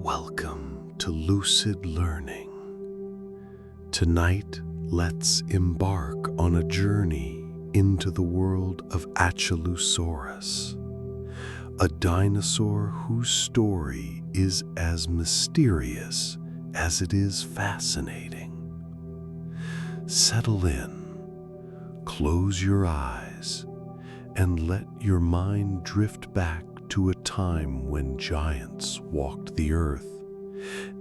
Welcome to Lucid Learning. Tonight, let's embark on a journey into the world of Achelousaurus, a dinosaur whose story is as mysterious as it is fascinating. Settle in, close your eyes, and let your mind drift back to a time when giants walked the earth,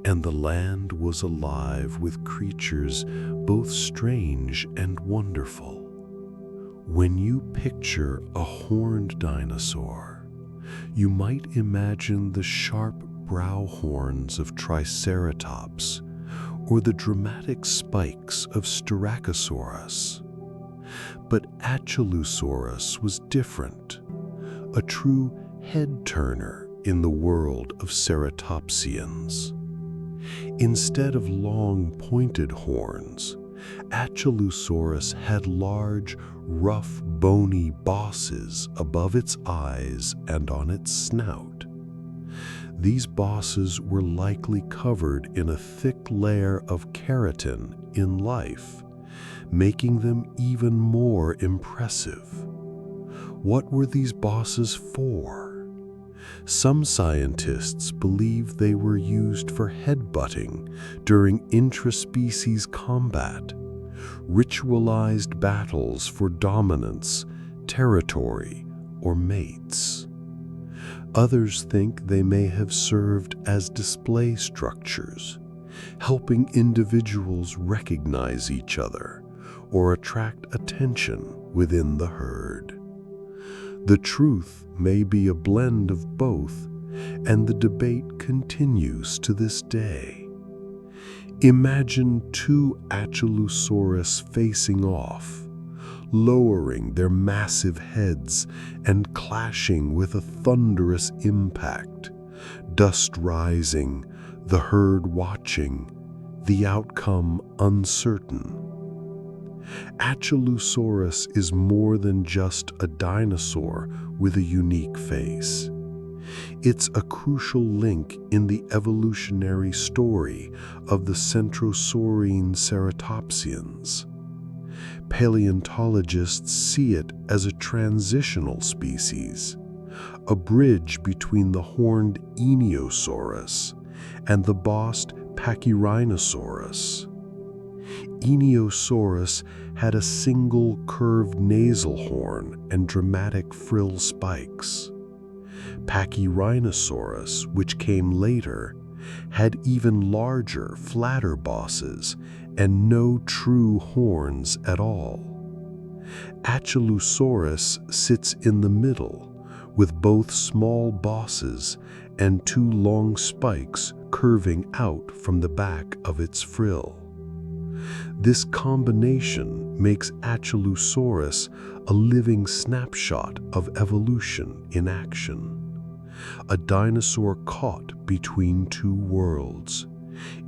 and the land was alive with creatures both strange and wonderful. When you picture a horned dinosaur, you might imagine the sharp brow horns of Triceratops or the dramatic spikes of Styracosaurus. But Achelousaurus was different, a true head-turner in the world of Ceratopsians. Instead of long, pointed horns, Achelousaurus had large, rough, bony bosses above its eyes and on its snout. These bosses were likely covered in a thick layer of keratin in life, making them even more impressive. What were these bosses for? Some scientists believe they were used for headbutting during intraspecies combat, ritualized battles for dominance, territory, or mates. Others think they may have served as display structures, helping individuals recognize each other or attract attention within the herd. The truth may be a blend of both, and the debate continues to this day. Imagine two Achelousaurus facing off, lowering their massive heads and clashing with a thunderous impact, dust rising, the herd watching, the outcome uncertain. Achelousaurus is more than just a dinosaur with a unique face. It's a crucial link in the evolutionary story of the centrosaurine Ceratopsians. Paleontologists see it as a transitional species, a bridge between the horned Enosaurus and the bossed Pachyrhinosaurus. Enosaurus had a single curved nasal horn and dramatic frill spikes. Pachyrhinosaurus, which came later, had even larger, flatter bosses and no true horns at all. Achelousaurus sits in the middle, with both small bosses and two long spikes curving out from the back of its frill. This combination makes Achelousaurus a living snapshot of evolution in action. A dinosaur caught between two worlds,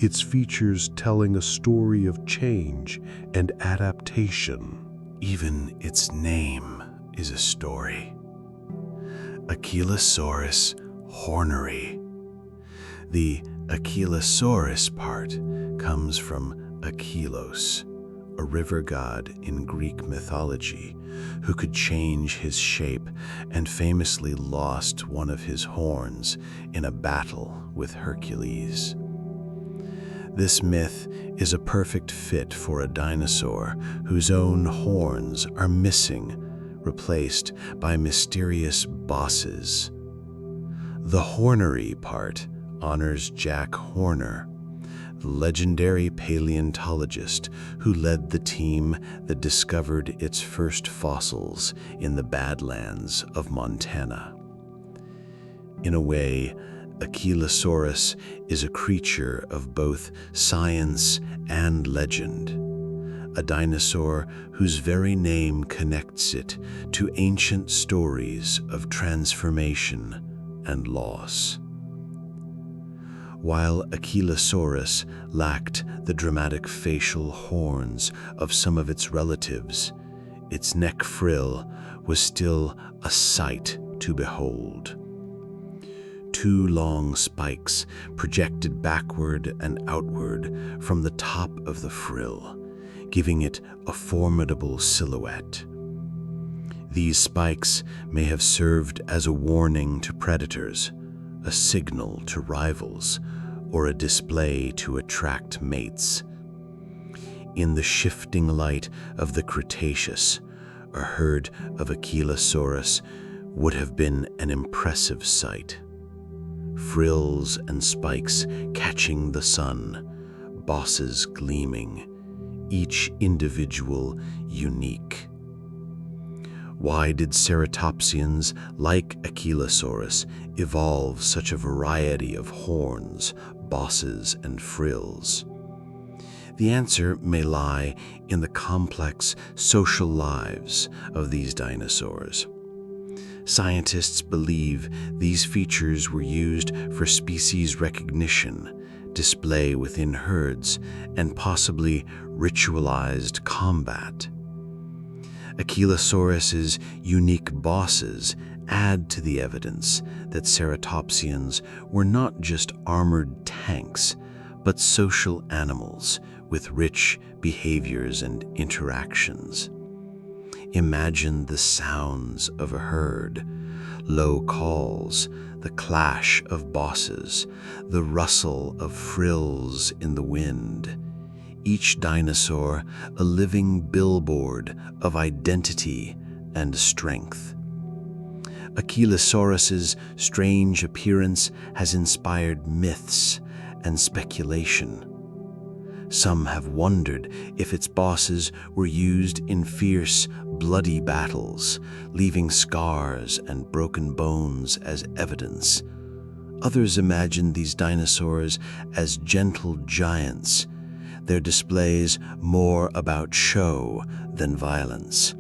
its features telling a story of change and adaptation. Even its name is a story. Achelousaurus hornery. The Achelousaurus part comes from Achelos, a river god in Greek mythology who could change his shape and famously lost one of his horns in a battle with Hercules. This myth is a perfect fit for a dinosaur whose own horns are missing, replaced by mysterious bosses. The hornery part honors Jack Horner, the legendary paleontologist who led the team that discovered its first fossils in the Badlands of Montana. In a way, Achelousaurus is a creature of both science and legend, a dinosaur whose very name connects it to ancient stories of transformation and loss. While Achelousaurus lacked the dramatic facial horns of some of its relatives, its neck frill was still a sight to behold. two long spikes projected backward and outward from the top of the frill, giving it a formidable silhouette. These spikes may have served as a warning to predators, a signal to rivals, or a display to attract mates. In the shifting light of the Cretaceous, a herd of Achelousaurus would have been an impressive sight. Frills and spikes catching the sun, bosses gleaming, each individual unique. Why did ceratopsians like Achelousaurus evolve such a variety of horns, bosses, and frills? The answer may lie in the complex social lives of these dinosaurs. Scientists believe these features were used for species recognition, display within herds, and possibly ritualized combat. Achelousaurus's unique bosses add to the evidence that ceratopsians were not just armored tanks, but social animals with rich behaviors and interactions. Imagine the sounds of a herd, low calls, the clash of bosses, the rustle of frills in the wind. Each dinosaur a living billboard of identity and strength. Achelousaurus's strange appearance has inspired myths and speculation. Some have wondered if its bosses were used in fierce, bloody battles, leaving scars and broken bones as evidence. Others imagine these dinosaurs as gentle giants, their displays more about show than violence.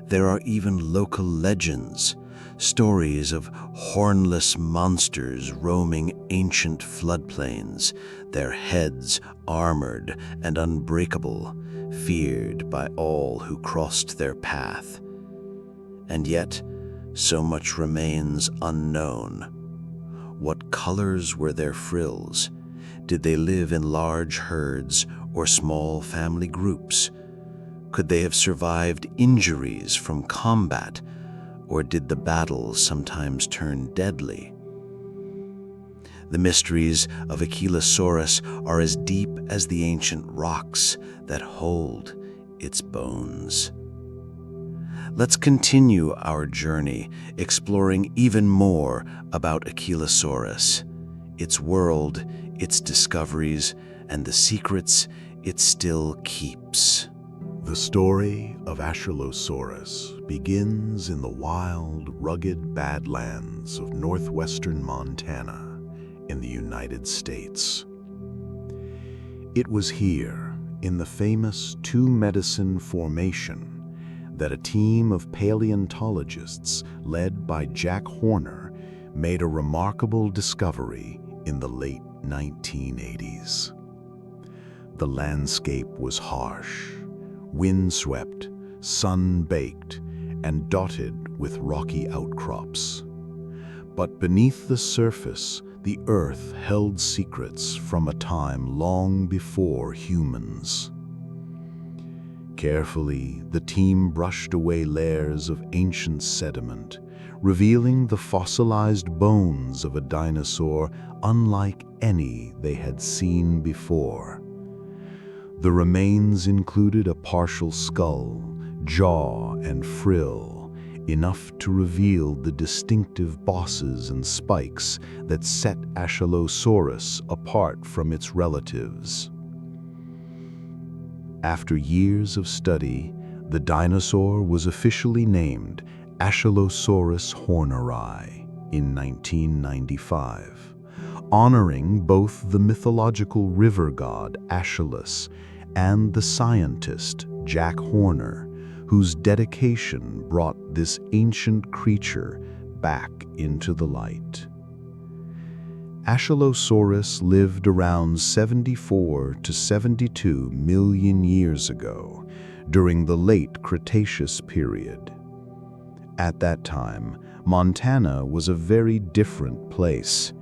There are even local legends, stories of hornless monsters roaming ancient floodplains, their heads armored and unbreakable, feared by all who crossed their path. And yet, so much remains unknown. What colors were their frills? Did they live in large herds or small family groups? Could they have survived injuries from combat, or did the battles sometimes turn deadly? The mysteries of Achelousaurus are as deep as the ancient rocks that hold its bones. Let's continue our journey, exploring even more about Achelousaurus, its world, its discoveries, and the secrets it still keeps. The story of Achelousaurus begins in the wild, rugged badlands of northwestern Montana in the United States. It was here, in the famous Two Medicine Formation, that a team of paleontologists led by Jack Horner made a remarkable discovery in the late 1980s. The landscape was harsh, windswept, sun-baked, and dotted with rocky outcrops. But beneath the surface, the earth held secrets from a time long before humans. Carefully, the team brushed away layers of ancient sediment, revealing the fossilized bones of a dinosaur unlike any they had seen before. The remains included a partial skull, jaw, and frill, enough to reveal the distinctive bosses and spikes that set Achelousaurus apart from its relatives. After years of study, the dinosaur was officially named Achelousaurus horneri in 1995, honoring both the mythological river god Achelousaurus and the scientist Jack Horner, whose dedication brought this ancient creature back into the light. Achelousaurus lived around 74 to 72 million years ago, during the late Cretaceous period. At that time, Montana was a very different place.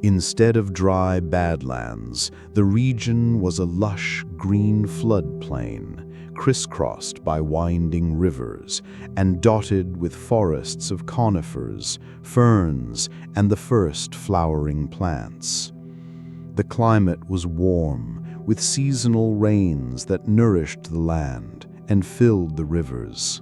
Instead of dry badlands, the region was a lush green floodplain, crisscrossed by winding rivers and dotted with forests of conifers, ferns, and the first flowering plants. The climate was warm, with seasonal rains that nourished the land and filled the rivers.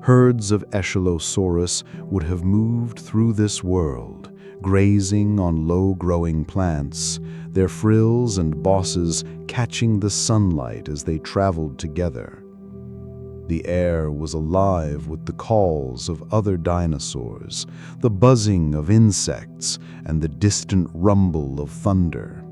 Herds of Achelousaurus would have moved through this world, grazing on low-growing plants, their frills and bosses catching the sunlight as they traveled together. The air was alive with the calls of other dinosaurs, the buzzing of insects, and the distant rumble of thunder.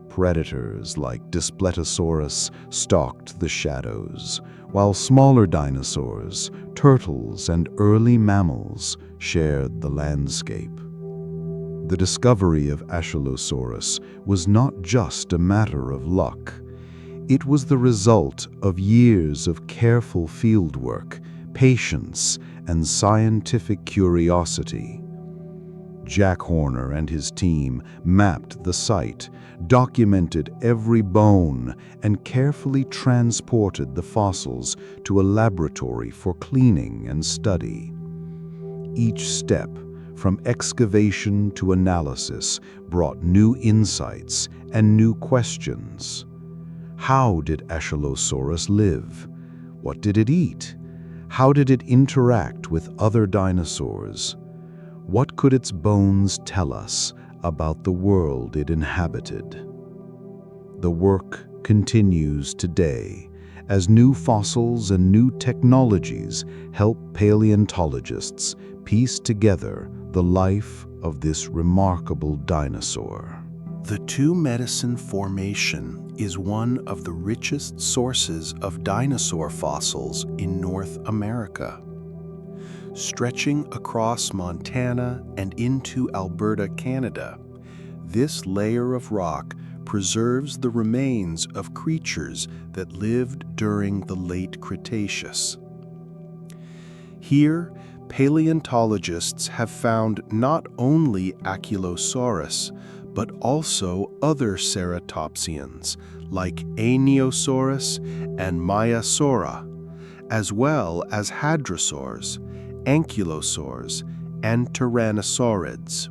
Predators like Displetosaurus stalked the shadows, while smaller dinosaurs, turtles, and early mammals shared the landscape. The discovery of Achelousaurus was not just a matter of luck. It was the result of years of careful fieldwork, patience, and scientific curiosity. Jack Horner and his team mapped the site, documented every bone, and carefully transported the fossils to a laboratory for cleaning and study. Each step, from excavation to analysis, brought new insights and new questions. How did Achelousaurus live? What did it eat? How did it interact with other dinosaurs? What could its bones tell us about the world it inhabited? The work continues today as new fossils and new technologies help paleontologists piece together the life of this remarkable dinosaur. The Two Medicine Formation is one of the richest sources of dinosaur fossils in North America. Stretching across Montana and into Alberta, Canada, this layer of rock preserves the remains of creatures that lived during the late Cretaceous. Here, paleontologists have found not only Achelousaurus, but also other ceratopsians like Dinosaurs and Maiasaura, as well as hadrosaurs, ankylosaurs, and tyrannosaurids.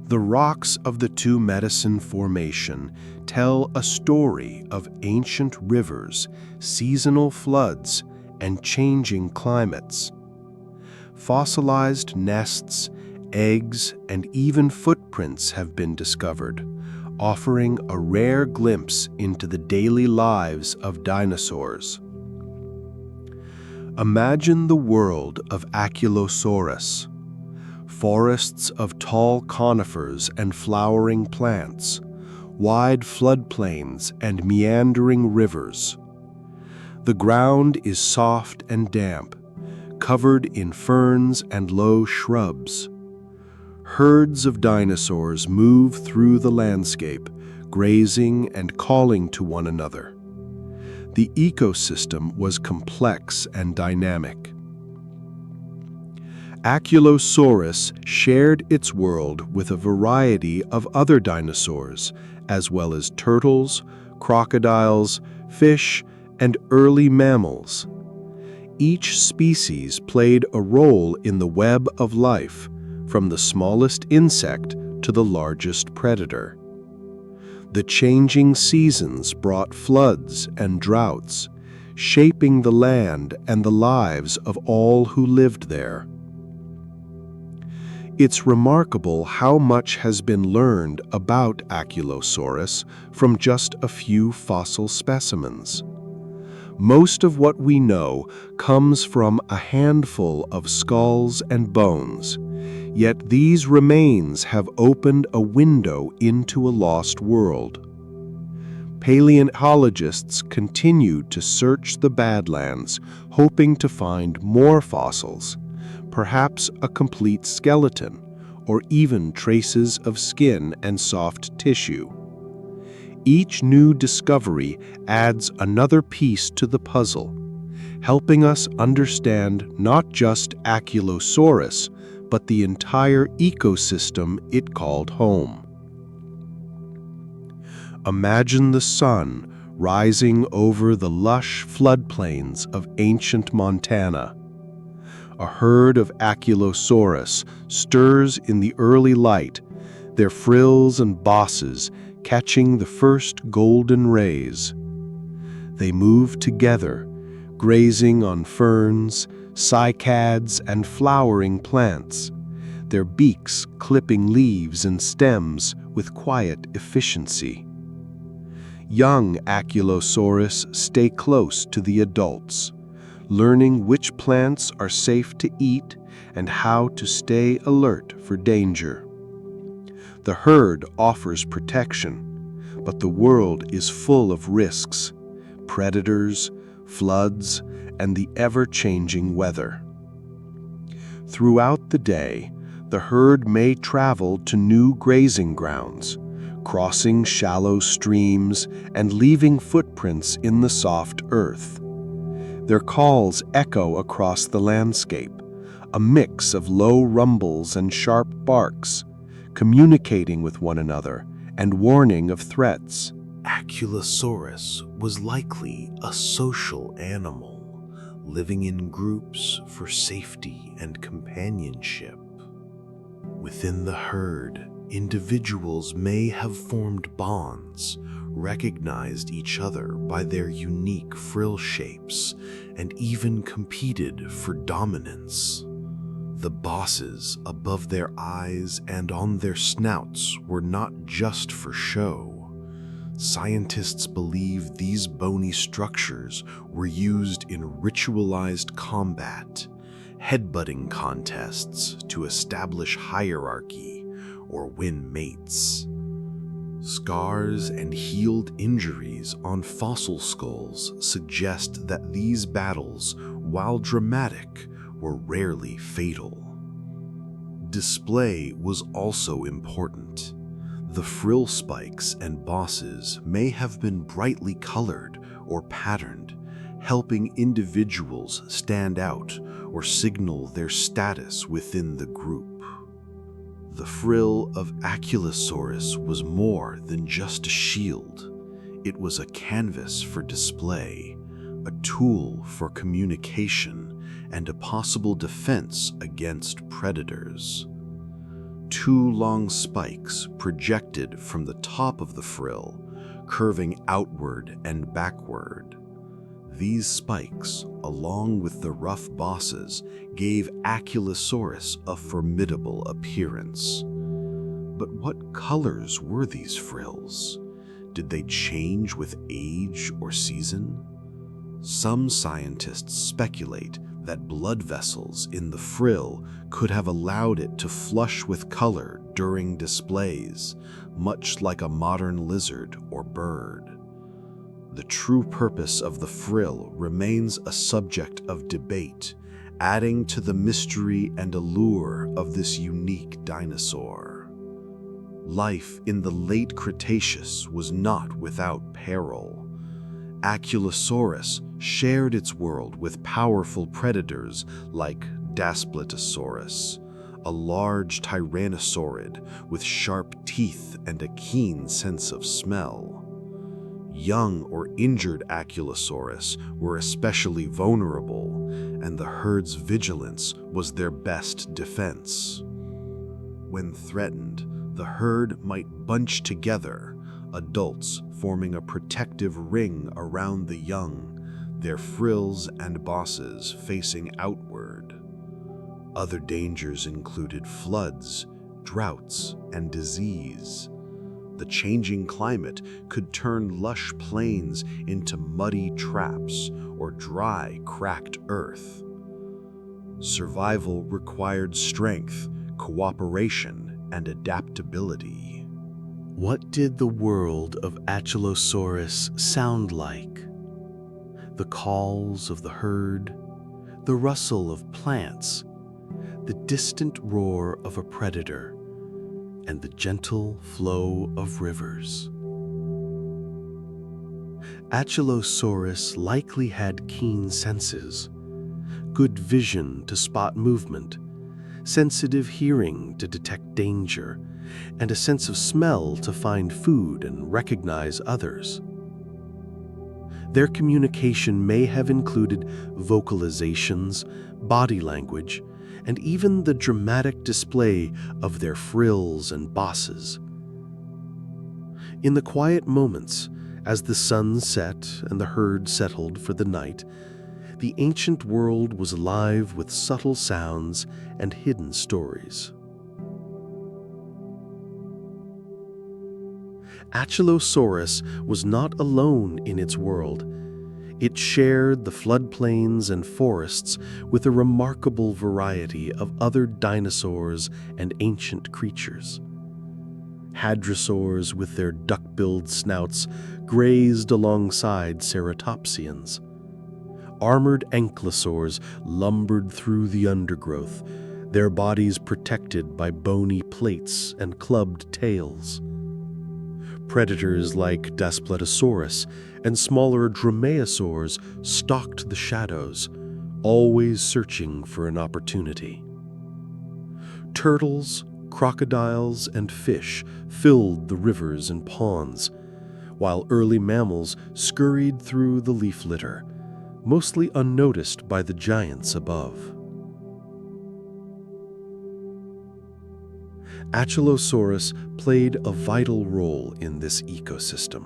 The rocks of the Two Medicine Formation tell a story of ancient rivers, seasonal floods, and changing climates. Fossilized nests, eggs, and even footprints have been discovered, offering a rare glimpse into the daily lives of dinosaurs. Imagine the world of Achelousaurus. Forests of tall conifers and flowering plants, wide floodplains and meandering rivers. The ground is soft and damp, covered in ferns and low shrubs. Herds of dinosaurs move through the landscape, grazing and calling to one another. The ecosystem was complex and dynamic. Achelousaurus shared its world with a variety of other dinosaurs, as well as turtles, crocodiles, fish, and early mammals. Each species played a role in the web of life, from the smallest insect to the largest predator. The changing seasons brought floods and droughts, shaping the land and the lives of all who lived there. It's remarkable how much has been learned about Achelousaurus from just a few fossil specimens. Most of what we know comes from a handful of skulls and bones, yet these remains have opened a window into a lost world. Paleontologists continue to search the Badlands, hoping to find more fossils, perhaps a complete skeleton, or even traces of skin and soft tissue. Each new discovery adds another piece to the puzzle, helping us understand not just Achelousaurus, but the entire ecosystem it called home. Imagine the sun rising over the lush floodplains of ancient Montana. A herd of Achelousaurus stirs in the early light, their frills and bosses catching the first golden rays. They move together, grazing on ferns, cycads, and flowering plants, their beaks clipping leaves and stems with quiet efficiency. Young Achelousaurus stay close to the adults, learning which plants are safe to eat and how to stay alert for danger. The herd offers protection, but the world is full of risks: predators, floods, and the ever-changing weather. Throughout the day, the herd may travel to new grazing grounds, crossing shallow streams and leaving footprints in the soft earth. Their calls echo across the landscape, a mix of low rumbles and sharp barks, communicating with one another and warning of threats. Achelousaurus was likely a social animal, living in groups for safety and companionship. Within the herd, individuals may have formed bonds, recognized each other by their unique frill shapes, and even competed for dominance. The bosses above their eyes and on their snouts were not just for show. Scientists believe these bony structures were used in ritualized combat, headbutting contests to establish hierarchy or win mates. Scars and healed injuries on fossil skulls suggest that these battles, while dramatic, were rarely fatal. Display was also important. The frill spikes and bosses may have been brightly colored or patterned, helping individuals stand out or signal their status within the group. The frill of Achelousaurus was more than just a shield. It was a canvas for display, a tool for communication, and a possible defense against predators. Two long spikes projected from the top of the frill, curving outward and backward. These spikes, along with the rough bosses, gave Achelousaurus a formidable appearance. But what colors were these frills? Did they change with age or season? Some scientists speculate that blood vessels in the frill could have allowed it to flush with color during displays, much like a modern lizard or bird. The true purpose of the frill remains a subject of debate, adding to the mystery and allure of this unique dinosaur. Life in the late Cretaceous was not without peril. Achelousaurus shared its world with powerful predators like Daspletosaurus, a large tyrannosaurid with sharp teeth and a keen sense of smell. Young or injured Achelousaurus were especially vulnerable, and the herd's vigilance was their best defense. When threatened, the herd might bunch together, adults forming a protective ring around the young, their frills and bosses facing outward. Other dangers included floods, droughts, and disease. The changing climate could turn lush plains into muddy traps or dry, cracked earth. Survival required strength, cooperation, and adaptability. What did the world of Achelousaurus sound like? The calls of the herd, the rustle of plants, the distant roar of a predator, and the gentle flow of rivers. Achelousaurus likely had keen senses, good vision to spot movement, sensitive hearing to detect danger, and a sense of smell to find food and recognize others. Their communication may have included vocalizations, body language, and even the dramatic display of their frills and bosses. In the quiet moments, as the sun set and the herd settled for the night, the ancient world was alive with subtle sounds and hidden stories. Achelousaurus was not alone in its world. It shared the floodplains and forests with a remarkable variety of other dinosaurs and ancient creatures. Hadrosaurs with their duck-billed snouts grazed alongside ceratopsians. Armored ankylosaurs lumbered through the undergrowth, their bodies protected by bony plates and clubbed tails. Predators like Daspletosaurus and smaller dromaeosaurs stalked the shadows, always searching for an opportunity. Turtles, crocodiles, and fish filled the rivers and ponds, while early mammals scurried through the leaf litter, mostly unnoticed by the giants above. Achelousaurus played a vital role in this ecosystem.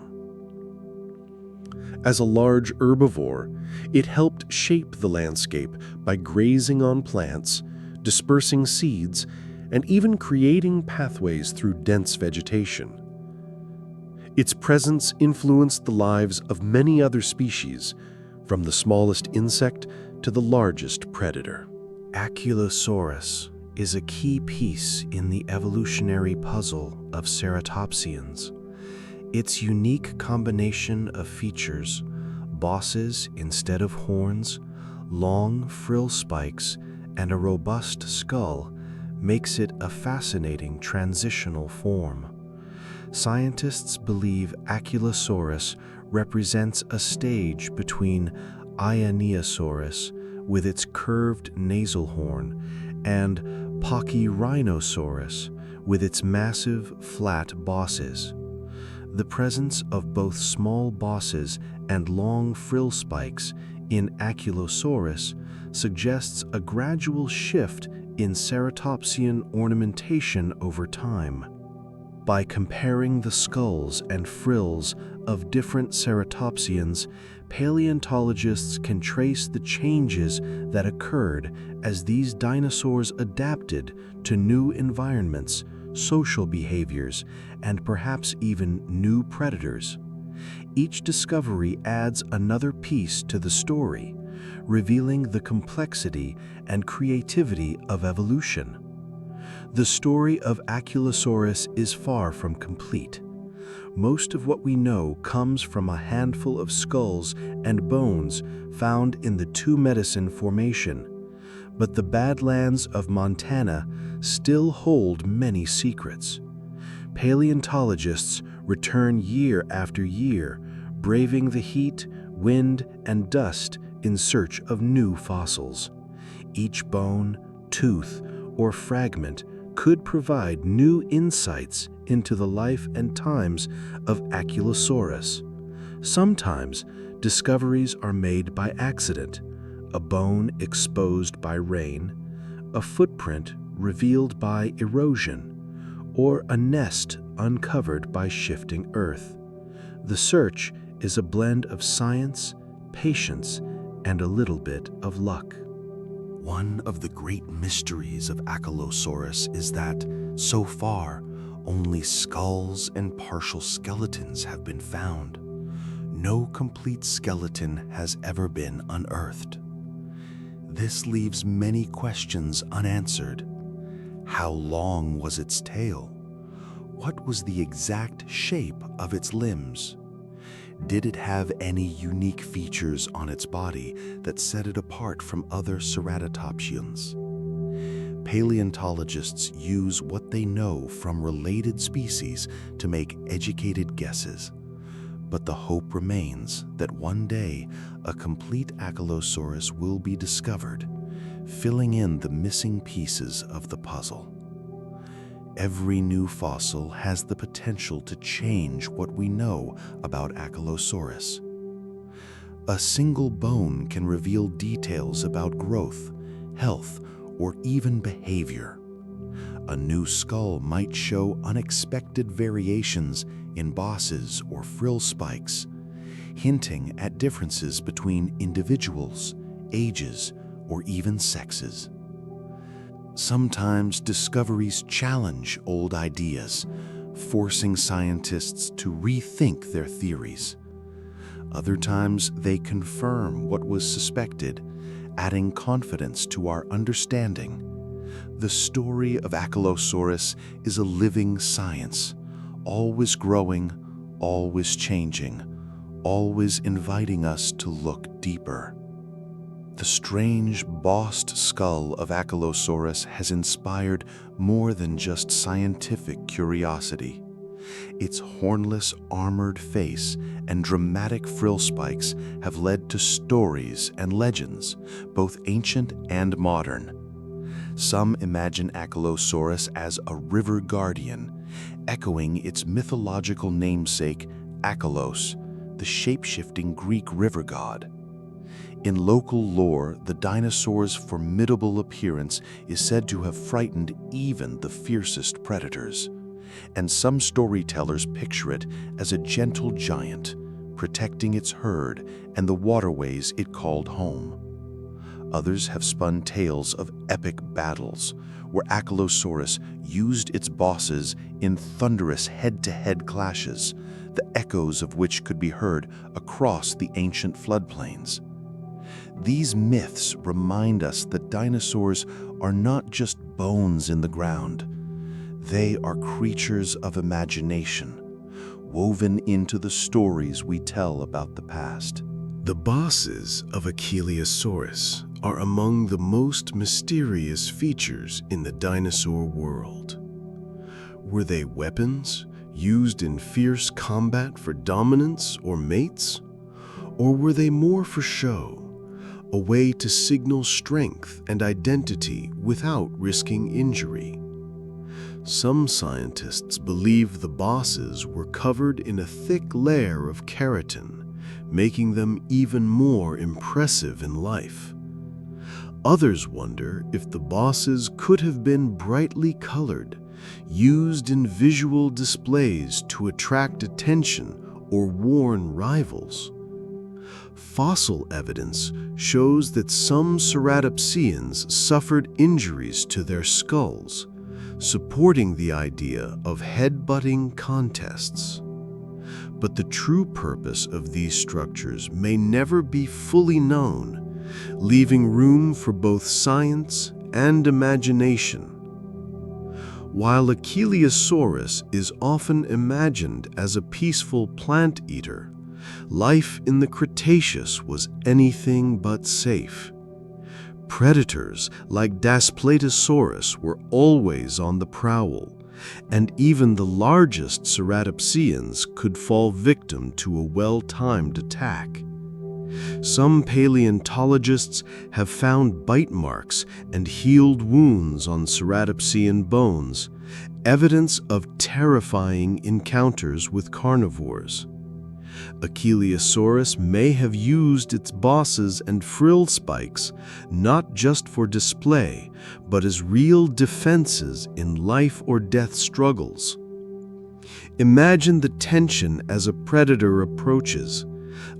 As a large herbivore, it helped shape the landscape by grazing on plants, dispersing seeds, and even creating pathways through dense vegetation. Its presence influenced the lives of many other species, from the smallest insect to the largest predator. Achelousaurus is a key piece in the evolutionary puzzle of ceratopsians. Its unique combination of features, bosses instead of horns, long frill spikes, and a robust skull, makes it a fascinating transitional form. Scientists believe Achelousaurus represents a stage between Ioneosaurus, with its curved nasal horn, and Pachyrhinosaurus, with its massive, flat bosses. The presence of both small bosses and long frill spikes in Achelousaurus suggests a gradual shift in ceratopsian ornamentation over time. By comparing the skulls and frills of different ceratopsians, paleontologists can trace the changes that occurred as these dinosaurs adapted to new environments, social behaviors, and perhaps even new predators. Each discovery adds another piece to the story, revealing the complexity and creativity of evolution. The story of Achelousaurus is far from complete. Most of what we know comes from a handful of skulls and bones found in the Two Medicine Formation, but the Badlands of Montana still hold many secrets. Paleontologists return year after year, braving the heat, wind, and dust in search of new fossils. Each bone, tooth, or fragment could provide new insights into the life and times of Achelousaurus. Sometimes, discoveries are made by accident, a bone exposed by rain, a footprint revealed by erosion, or a nest uncovered by shifting earth. The search is a blend of science, patience, and a little bit of luck. One of the great mysteries of Achelousaurus is that, so far, only skulls and partial skeletons have been found. No complete skeleton has ever been unearthed. This leaves many questions unanswered. How long was its tail? What was the exact shape of its limbs? Did it have any unique features on its body that set it apart from other ceratopsians? Paleontologists use what they know from related species to make educated guesses, But the hope remains that one day a complete Achelousaurus will be discovered, filling in the missing pieces of the puzzle. Every new fossil has the potential to change what we know about Achelousaurus. A single bone can reveal details about growth, health, or even behavior. A new skull might show unexpected variations in bosses or frill spikes, hinting at differences between individuals, ages, or even sexes. Sometimes discoveries challenge old ideas, forcing scientists to rethink their theories. Other times, they confirm what was suspected, adding confidence to our understanding. The story of Achelousaurus is a living science, always growing, always changing, always inviting us to look deeper. The strange, bossed skull of Achelousaurus has inspired more than just scientific curiosity. Its hornless, armored face and dramatic frill spikes have led to stories and legends, both ancient and modern. Some imagine Achelousaurus as a river guardian, echoing its mythological namesake, Achelos, the shape-shifting Greek river god. In local lore, the dinosaur's formidable appearance is said to have frightened even the fiercest predators, and some storytellers picture it as a gentle giant, protecting its herd and the waterways it called home. Others have spun tales of epic battles, where Achelousaurus used its bosses in thunderous head-to-head clashes, the echoes of which could be heard across the ancient floodplains. These myths remind us that dinosaurs are not just bones in the ground. They are creatures of imagination, woven into the stories we tell about the past. The bosses of Achelousaurus are among the most mysterious features in the dinosaur world. Were they weapons used in fierce combat for dominance or mates? Or were they more for show, a way to signal strength and identity without risking injury? Some scientists believe the bosses were covered in a thick layer of keratin, making them even more impressive in life. Others wonder if the bosses could have been brightly colored, used in visual displays to attract attention or warn rivals. Fossil evidence shows that some Ceratopsians suffered injuries to their skulls, supporting the idea of head-butting contests. But the true purpose of these structures may never be fully known, leaving room for both science and imagination. While Achelousaurus is often imagined as a peaceful plant eater, life in the Cretaceous was anything but safe. Predators like Daspletosaurus were always on the prowl, and even the largest Ceratopsians could fall victim to a well-timed attack. Some paleontologists have found bite marks and healed wounds on Ceratopsian bones, evidence of terrifying encounters with carnivores. Achelousaurus may have used its bosses and frill spikes not just for display, but as real defenses in life or death struggles. Imagine the tension as a predator approaches,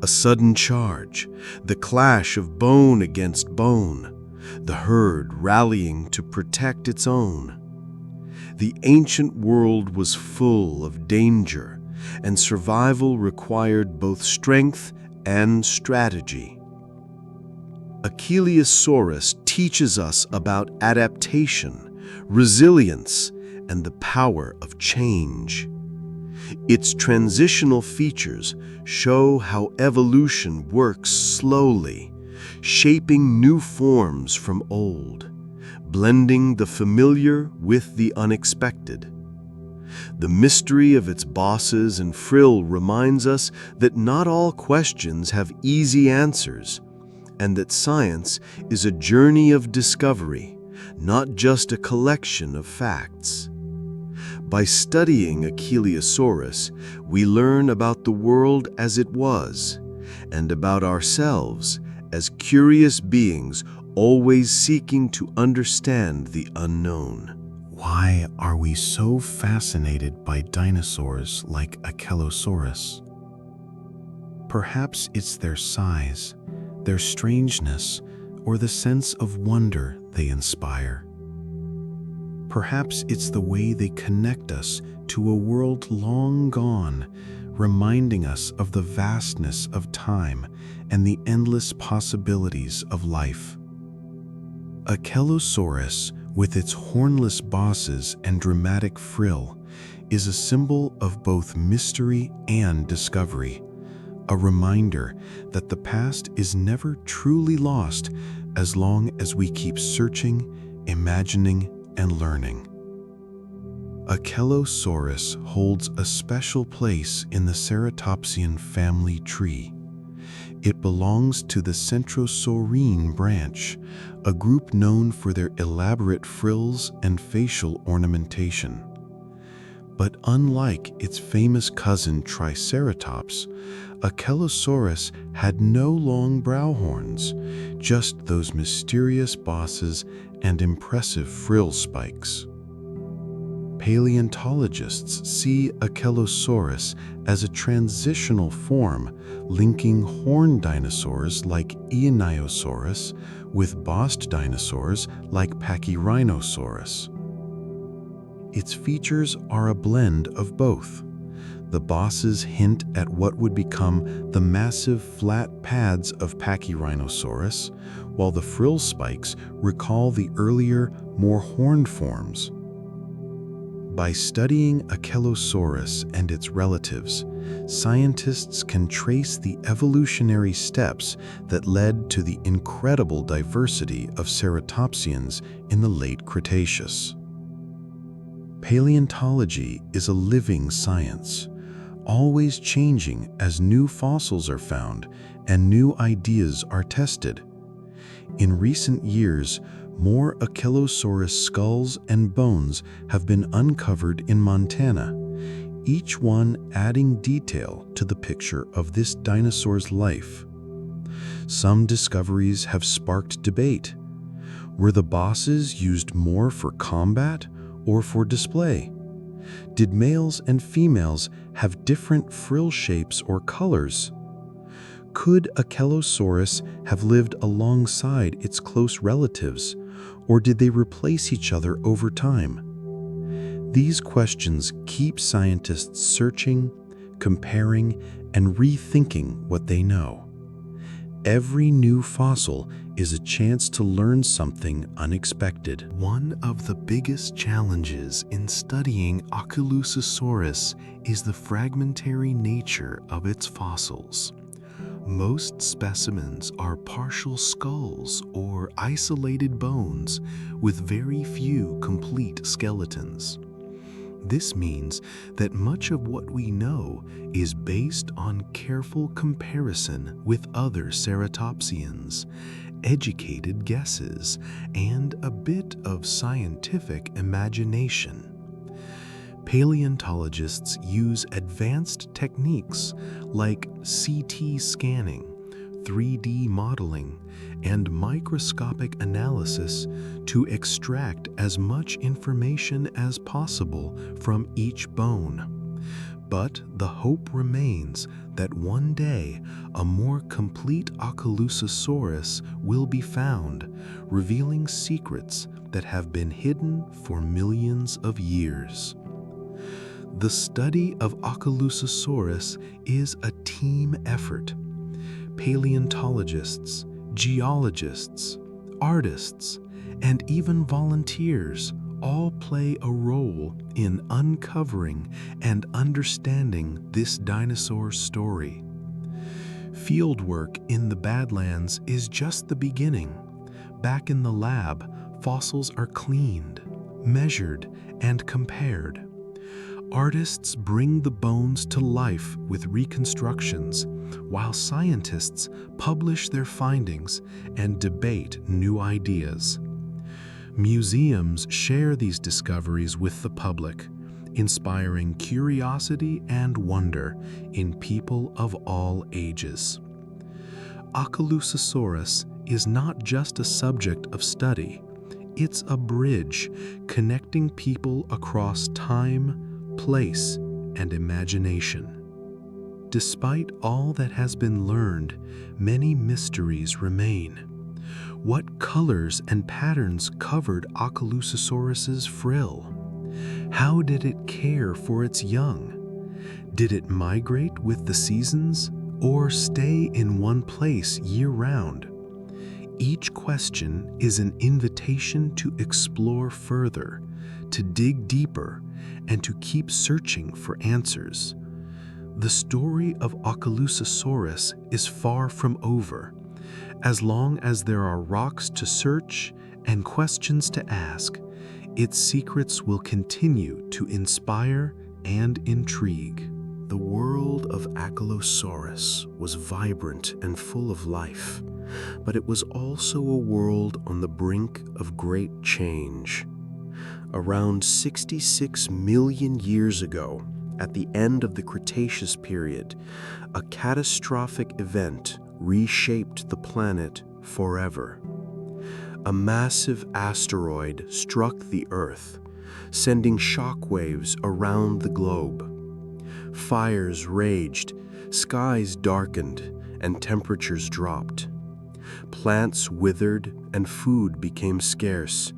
a sudden charge, the clash of bone against bone, the herd rallying to protect its own. The ancient world was full of danger, and survival required both strength and strategy. Achelousaurus teaches us about adaptation, resilience, and the power of change. Its transitional features show how evolution works slowly, shaping new forms from old, blending the familiar with the unexpected. The mystery of its bosses and frill reminds us that not all questions have easy answers, and that science is a journey of discovery, not just a collection of facts. By studying Achelousaurus, we learn about the world as it was, and about ourselves as curious beings always seeking to understand the unknown. Why are we so fascinated by dinosaurs like Achelousaurus? Perhaps it's their size, their strangeness, or the sense of wonder they inspire. Perhaps it's the way they connect us to a world long gone, reminding us of the vastness of time and the endless possibilities of life. Achelousaurus, with its hornless bosses and dramatic frill, is a symbol of both mystery and discovery, a reminder that the past is never truly lost as long as we keep searching, imagining, and learning. Achelousaurus holds a special place in the Ceratopsian family tree. It belongs to the Centrosaurine branch, a group known for their elaborate frills and facial ornamentation. But unlike its famous cousin Triceratops, Achelousaurus had no long brow horns, just those mysterious bosses and impressive frill spikes. Paleontologists see Achelousaurus as a transitional form, linking horned dinosaurs like Dinosaurs with bossed dinosaurs like Pachyrhinosaurus. Its features are a blend of both. The bosses hint at what would become the massive flat pads of Pachyrhinosaurus, while the frill spikes recall the earlier, more horned forms. By studying Achelousaurus and its relatives, scientists can trace the evolutionary steps that led to the incredible diversity of ceratopsians in the late Cretaceous. Paleontology is a living science, always changing as new fossils are found and new ideas are tested. In recent years, more Achelousaurus skulls and bones have been uncovered in Montana, each one adding detail to the picture of this dinosaur's life. Some discoveries have sparked debate. Were the bosses used more for combat or for display? Did males and females have different frill shapes or colors? Could Achelousaurus have lived alongside its close relatives, or did they replace each other over time? These questions keep scientists searching, comparing, and rethinking what they know. Every new fossil is a chance to learn something unexpected. One of the biggest challenges in studying Achelousaurus is the fragmentary nature of its fossils. Most specimens are partial skulls or isolated bones with very few complete skeletons. This means that much of what we know is based on careful comparison with other ceratopsians, educated guesses, and a bit of scientific imagination. Paleontologists use advanced techniques like CT scanning, 3D modeling, and microscopic analysis to extract as much information as possible from each bone. But the hope remains that one day a more complete Achelousaurus will be found, revealing secrets that have been hidden for millions of years. The study of Achelousaurus is a team effort. Paleontologists, geologists, artists, and even volunteers all play a role in uncovering and understanding this dinosaur story. Fieldwork in the Badlands is just the beginning. Back in the lab, fossils are cleaned, measured, and compared. Artists bring the bones to life with reconstructions, while scientists publish their findings and debate new ideas. Museums share these discoveries with the public, inspiring curiosity and wonder in people of all ages. Achelousaurus is not just a subject of study, it's a bridge connecting people across time, place, and imagination. Despite all that has been learned, many mysteries remain. What colors and patterns covered Achelousaurus's frill? How did it care for its young? Did it migrate with the seasons or stay in one place year-round? Each question is an invitation to explore further, to dig deeper, and to keep searching for answers. The story of Achelousaurus is far from over. As long as there are rocks to search and questions to ask, its secrets will continue to inspire and intrigue. The world of Achelousaurus was vibrant and full of life, but it was also a world on the brink of great change. Around 66 million years ago, at the end of the Cretaceous period, a catastrophic event reshaped the planet forever. A massive asteroid struck the Earth, sending shockwaves around the globe. Fires raged, skies darkened, and temperatures dropped. Plants withered and food became scarce.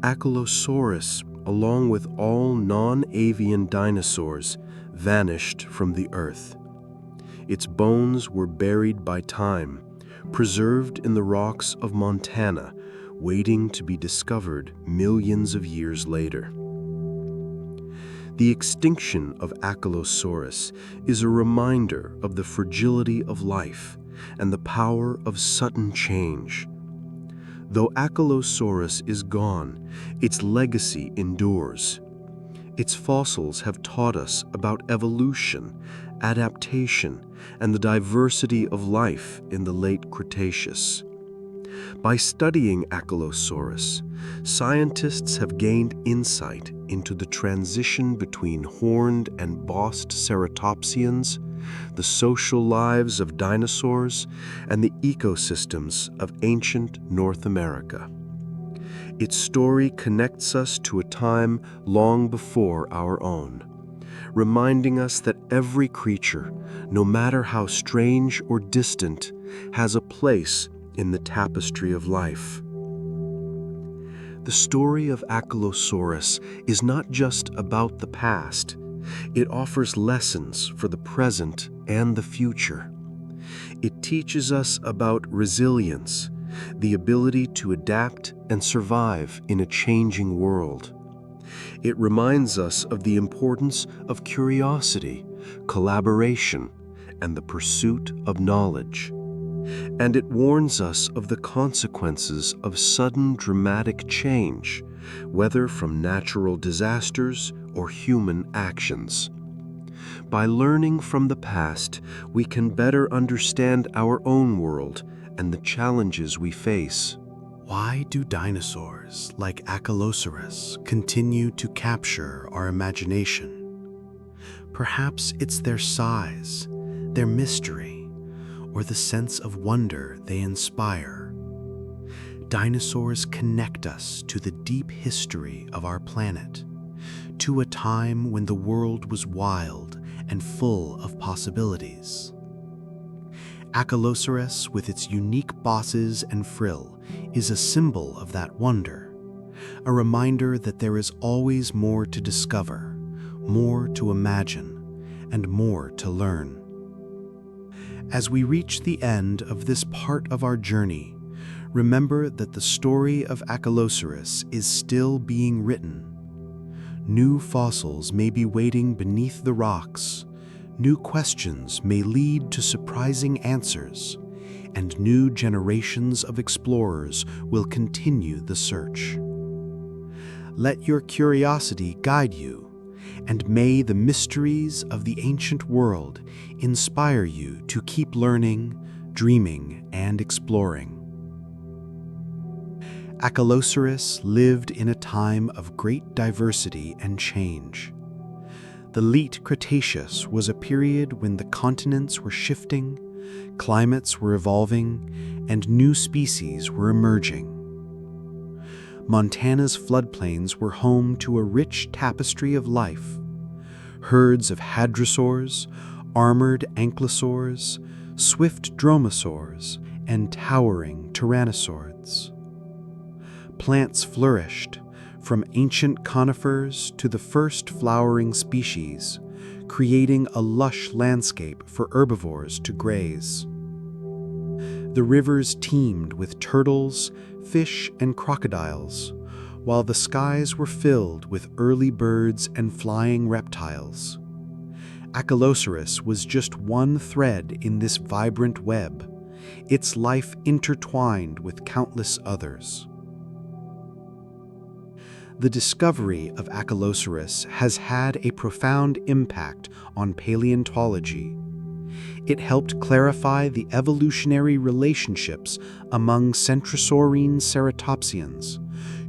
Achelousaurus, along with all non-avian dinosaurs, vanished from the Earth. Its bones were buried by time, preserved in the rocks of Montana, waiting to be discovered millions of years later. The extinction of Achelousaurus is a reminder of the fragility of life and the power of sudden change. Though Achelousaurus is gone, its legacy endures. Its fossils have taught us about evolution, adaptation, and the diversity of life in the late Cretaceous. By studying Achelousaurus, scientists have gained insight into the transition between horned and bossed ceratopsians, the social lives of dinosaurs, and the ecosystems of ancient North America. Its story connects us to a time long before our own, reminding us that every creature, no matter how strange or distant, has a place in the tapestry of life. The story of Achelousaurus is not just about the past. It offers lessons for the present and the future. It teaches us about resilience, the ability to adapt and survive in a changing world. It reminds us of the importance of curiosity, collaboration, and the pursuit of knowledge. And it warns us of the consequences of sudden dramatic change, whether from natural disasters or human actions. By learning from the past, we can better understand our own world and the challenges we face. Why do dinosaurs like Achelousaurus continue to capture our imagination? Perhaps it's their size, their mystery, or the sense of wonder they inspire. Dinosaurs connect us to the deep history of our planet, to a time when the world was wild and full of possibilities. Achelousaurus, with its unique bosses and frill, is a symbol of that wonder, a reminder that there is always more to discover, more to imagine, and more to learn. As we reach the end of this part of our journey, remember that the story of Achelousaurus is still being written. New fossils may be waiting beneath the rocks, new questions may lead to surprising answers, and new generations of explorers will continue the search. Let your curiosity guide you, and may the mysteries of the ancient world inspire you to keep learning, dreaming, and exploring. Achelousaurus lived in a time of great diversity and change. The late Cretaceous was a period when the continents were shifting, climates were evolving, and new species were emerging. Montana's floodplains were home to a rich tapestry of life. Herds of hadrosaurs, armored ankylosaurs, swift dromaeosaurs, and towering tyrannosaurs. Plants flourished, from ancient conifers to the first flowering species, creating a lush landscape for herbivores to graze. The rivers teemed with turtles, fish, and crocodiles, while the skies were filled with early birds and flying reptiles. Achelousaurus was just one thread in this vibrant web, its life intertwined with countless others. The discovery of Achelousaurus has had a profound impact on paleontology. It helped clarify the evolutionary relationships among centrosaurine ceratopsians,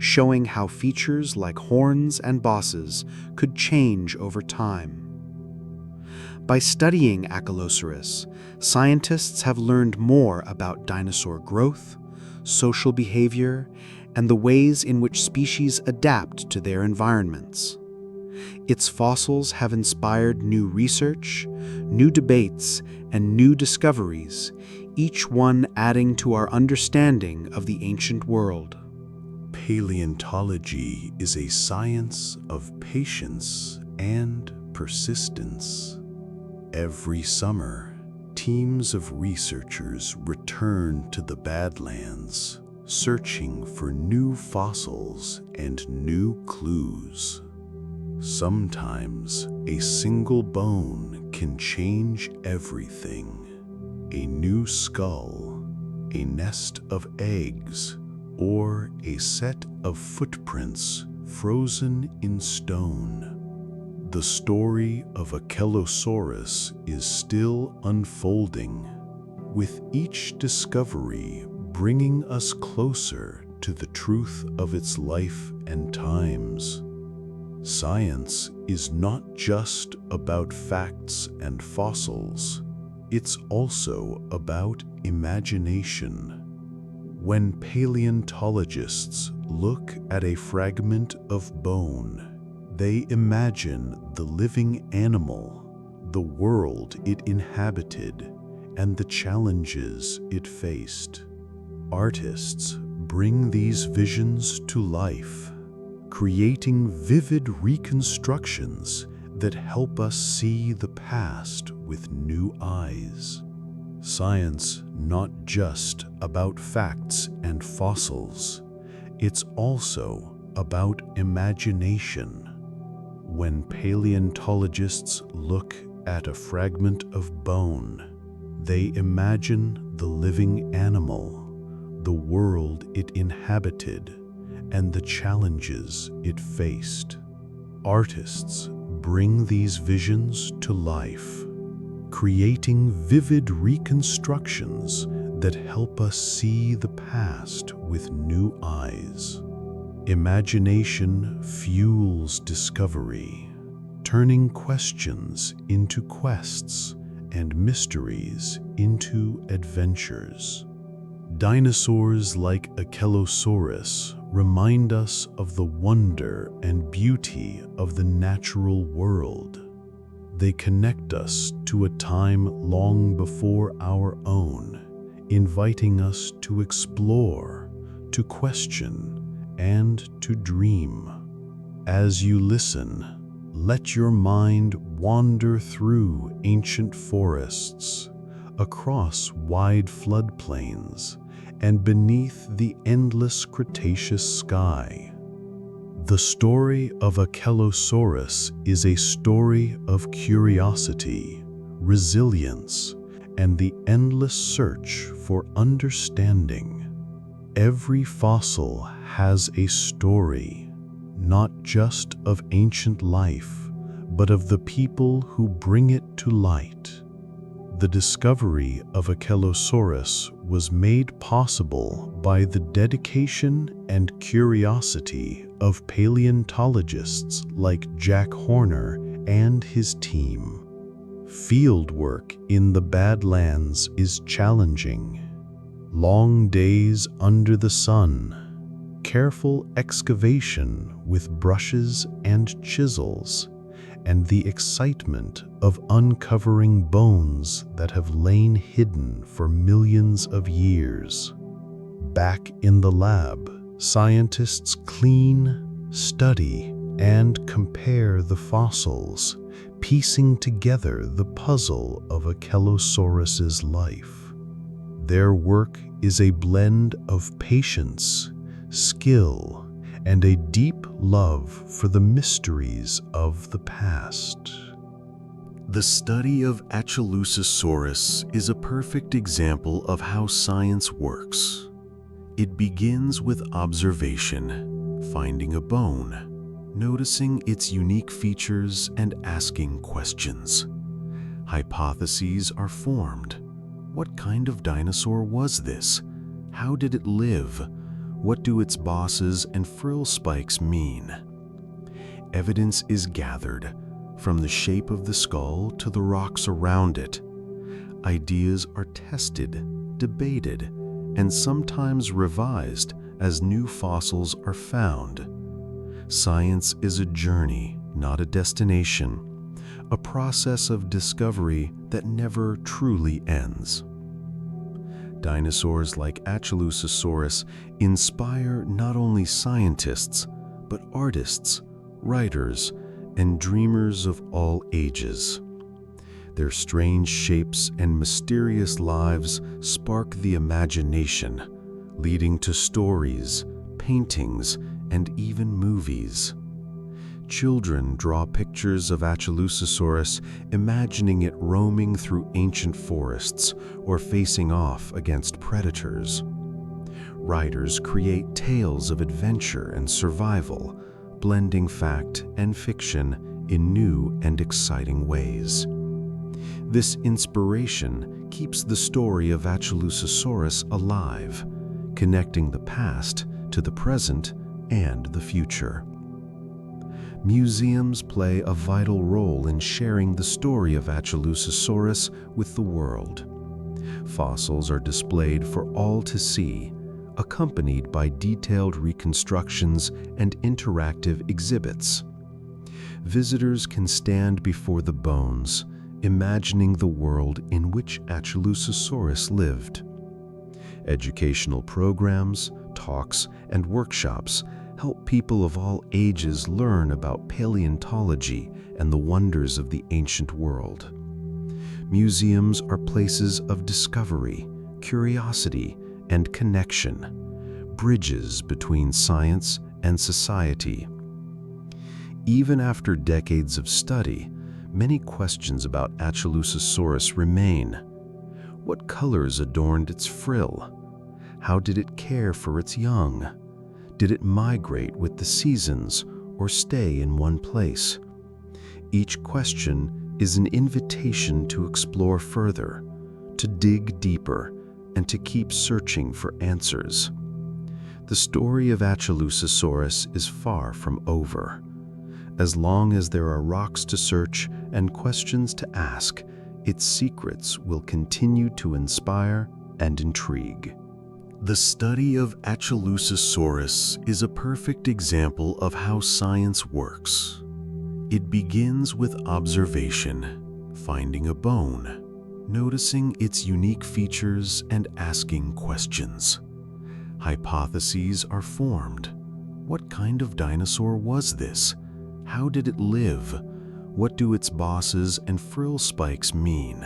showing how features like horns and bosses could change over time. By studying Achelousaurus, scientists have learned more about dinosaur growth, social behavior, and the ways in which species adapt to their environments. Its fossils have inspired new research, new debates, and new discoveries, each one adding to our understanding of the ancient world. Paleontology is a science of patience and persistence. Every summer, teams of researchers return to the Badlands, searching for new fossils and new clues. Sometimes a single bone can change everything. A new skull, a nest of eggs, or a set of footprints frozen in stone. The story of Achelousaurus is still unfolding, with each discovery bringing us closer to the truth of its life and times. Science is not just about facts and fossils, it's also about imagination. When paleontologists look at a fragment of bone, they imagine the living animal, the world it inhabited, and the challenges it faced. Artists bring these visions to life, creating vivid reconstructions that help us see the past with new eyes. Science not just about facts and fossils, it's also about imagination. When paleontologists look at a fragment of bone, they imagine the living animal, the world it inhabited, and the challenges it faced. Artists bring these visions to life, creating vivid reconstructions that help us see the past with new eyes. Imagination fuels discovery, turning questions into quests and mysteries into adventures. Dinosaurs like Achelousaurus remind us of the wonder and beauty of the natural world. They connect us to a time long before our own, inviting us to explore, to question, and to dream. As you listen, let your mind wander through ancient forests, across wide floodplains, and beneath the endless Cretaceous sky. The story of Achelousaurus is a story of curiosity, resilience, and the endless search for understanding. Every fossil has a story, not just of ancient life, but of the people who bring it to light. The discovery of Achelousaurus was made possible by the dedication and curiosity of paleontologists like Jack Horner and his team. Fieldwork in the Badlands is challenging. Long days under the sun, careful excavation with brushes and chisels, and the excitement of uncovering bones that have lain hidden for millions of years. Back in the lab, scientists clean, study, and compare the fossils, piecing together the puzzle of Achelousaurus's life. Their work is a blend of patience, skill, and a deep love for the mysteries of the past. The study of Achelousaurus is a perfect example of how science works. It begins with observation, finding a bone, noticing its unique features, and asking questions. Hypotheses are formed. What kind of dinosaur was this? How did it live? What do its bosses and frill spikes mean? Evidence is gathered, from the shape of the skull to the rocks around it. Ideas are tested, debated, and sometimes revised as new fossils are found. Science is a journey, not a destination, a process of discovery that never truly ends. Dinosaurs like Achelousaurus inspire not only scientists, but artists, writers, and dreamers of all ages. Their strange shapes and mysterious lives spark the imagination, leading to stories, paintings, and even movies. Children draw pictures of Achelousaurus, imagining it roaming through ancient forests or facing off against predators. Writers create tales of adventure and survival, blending fact and fiction in new and exciting ways. This inspiration keeps the story of Achelousaurus alive, connecting the past to the present and the future. Museums play a vital role in sharing the story of Achelousaurus with the world. Fossils are displayed for all to see, accompanied by detailed reconstructions and interactive exhibits. Visitors can stand before the bones, imagining the world in which Achelousaurus lived. Educational programs, talks, and workshops help people of all ages learn about paleontology and the wonders of the ancient world. Museums are places of discovery, curiosity, and connection, bridges between science and society. Even after decades of study, many questions about Achelousaurus remain. What colors adorned its frill? How did it care for its young? Did it migrate with the seasons or stay in one place? Each question is an invitation to explore further, to dig deeper, and to keep searching for answers. The story of Achelousaurus is far from over. As long as there are rocks to search and questions to ask, its secrets will continue to inspire and intrigue. The study of Achelousaurus is a perfect example of how science works. It begins with observation, finding a bone, noticing its unique features, and asking questions. Hypotheses are formed. What kind of dinosaur was this? How did it live? What do its bosses and frill spikes mean?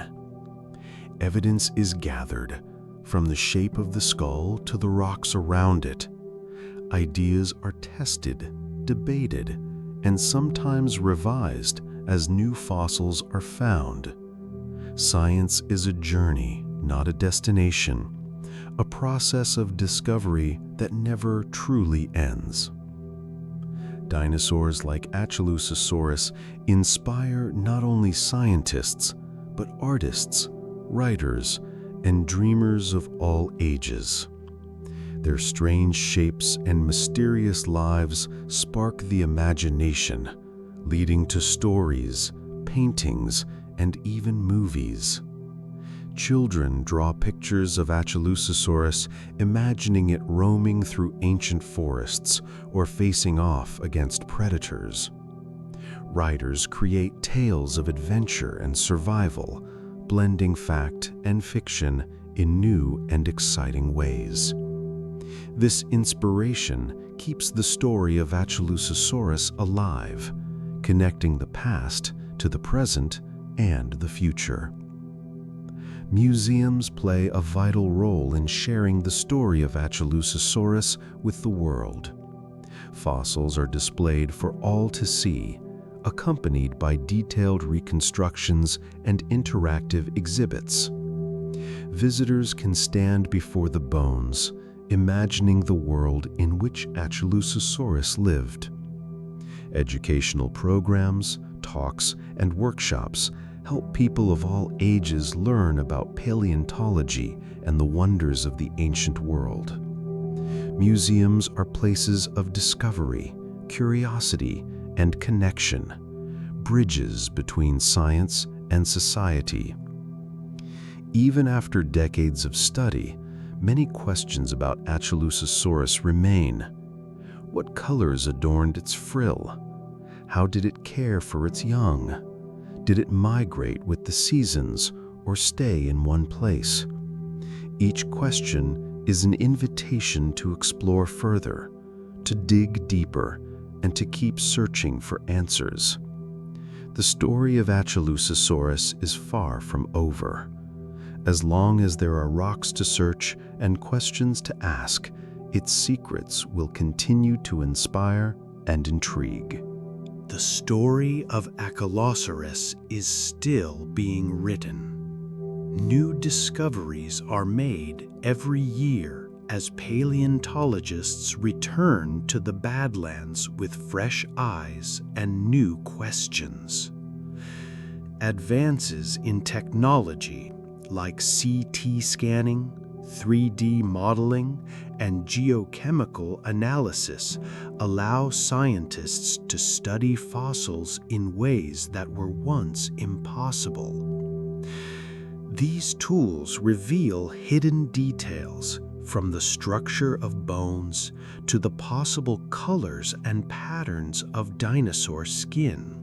Evidence is gathered, from the shape of the skull to the rocks around it. Ideas are tested, debated, and sometimes revised as new fossils are found. Science is a journey, not a destination, a process of discovery that never truly ends. Dinosaurs like Achelousaurus inspire not only scientists, but artists, writers, and dreamers of all ages. Their strange shapes and mysterious lives spark the imagination, leading to stories, paintings, and even movies. Children draw pictures of Achelousaurus, imagining it roaming through ancient forests or facing off against predators. Writers create tales of adventure and survival, blending fact and fiction in new and exciting ways. This inspiration keeps the story of Achelousaurus alive, connecting the past to the present and the future. Museums play a vital role in sharing the story of Achelousaurus with the world. Fossils are displayed for all to see, accompanied by detailed reconstructions and interactive exhibits. Visitors can stand before the bones, imagining the world in which Achelousaurus lived. Educational programs, talks, and workshops help people of all ages learn about paleontology and the wonders of the ancient world. Museums are places of discovery, curiosity, and connection, bridges between science and society. Even after decades of study, many questions about Achelousaurus remain. What colors adorned its frill? How did it care for its young? Did it migrate with the seasons or stay in one place? Each question is an invitation to explore further, to dig deeper, and to keep searching for answers. The story of Achelousaurus is far from over. As long as there are rocks to search and questions to ask, its secrets will continue to inspire and intrigue. The story of Achelousaurus is still being written. New discoveries are made every year as paleontologists return to the Badlands with fresh eyes and new questions. Advances in technology like CT scanning, 3D modeling, and geochemical analysis allow scientists to study fossils in ways that were once impossible. These tools reveal hidden details, from the structure of bones to the possible colors and patterns of dinosaur skin.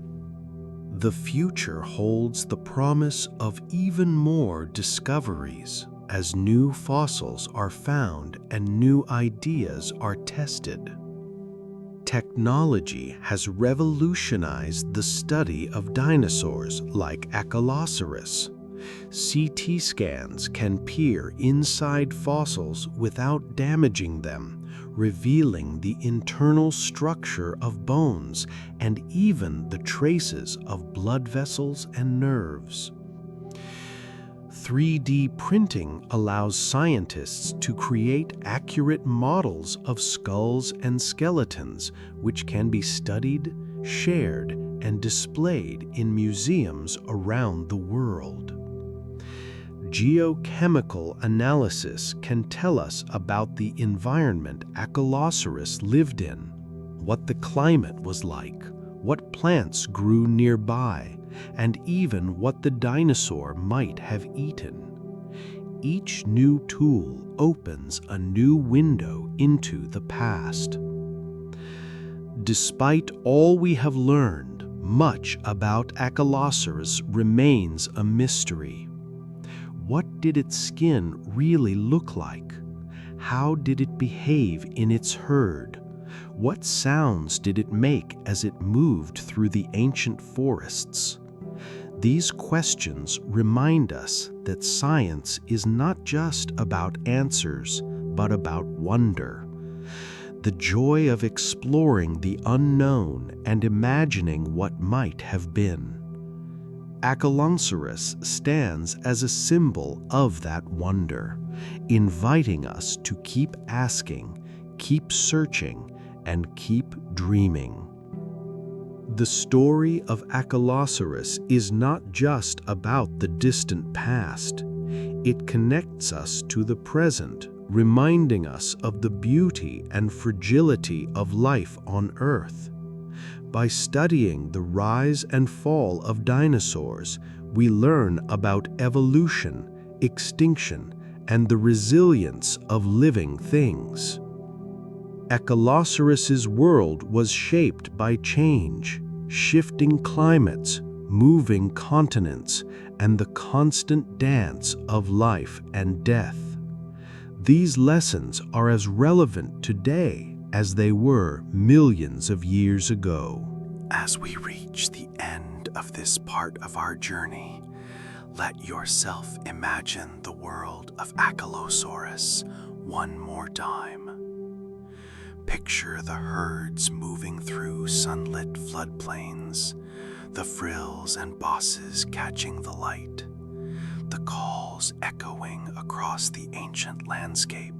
The future holds the promise of even more discoveries as new fossils are found and new ideas are tested. Technology has revolutionized the study of dinosaurs like Achelousaurus. CT scans can peer inside fossils without damaging them, revealing the internal structure of bones and even the traces of blood vessels and nerves. 3D printing allows scientists to create accurate models of skulls and skeletons, which can be studied, shared, and displayed in museums around the world. Geochemical analysis can tell us about the environment Achelousaurus lived in, what the climate was like, what plants grew nearby, and even what the dinosaur might have eaten. Each new tool opens a new window into the past. Despite all we have learned, much about Achelousaurus remains a mystery. What did its skin really look like? How did it behave in its herd? What sounds did it make as it moved through the ancient forests? These questions remind us that science is not just about answers, but about wonder. The joy of exploring the unknown and imagining what might have been. Achelousaurus stands as a symbol of that wonder, inviting us to keep asking, keep searching, and keep dreaming. The story of Achelousaurus is not just about the distant past. It connects us to the present, reminding us of the beauty and fragility of life on Earth. By studying the rise and fall of dinosaurs, we learn about evolution, extinction, and the resilience of living things. Achelousaurus's world was shaped by change, shifting climates, moving continents, and the constant dance of life and death. These lessons are as relevant today as they were millions of years ago. As we reach the end of this part of our journey, let yourself imagine the world of Achelousaurus one more time. Picture the herds moving through sunlit floodplains, the frills and bosses catching the light, the calls echoing across the ancient landscape.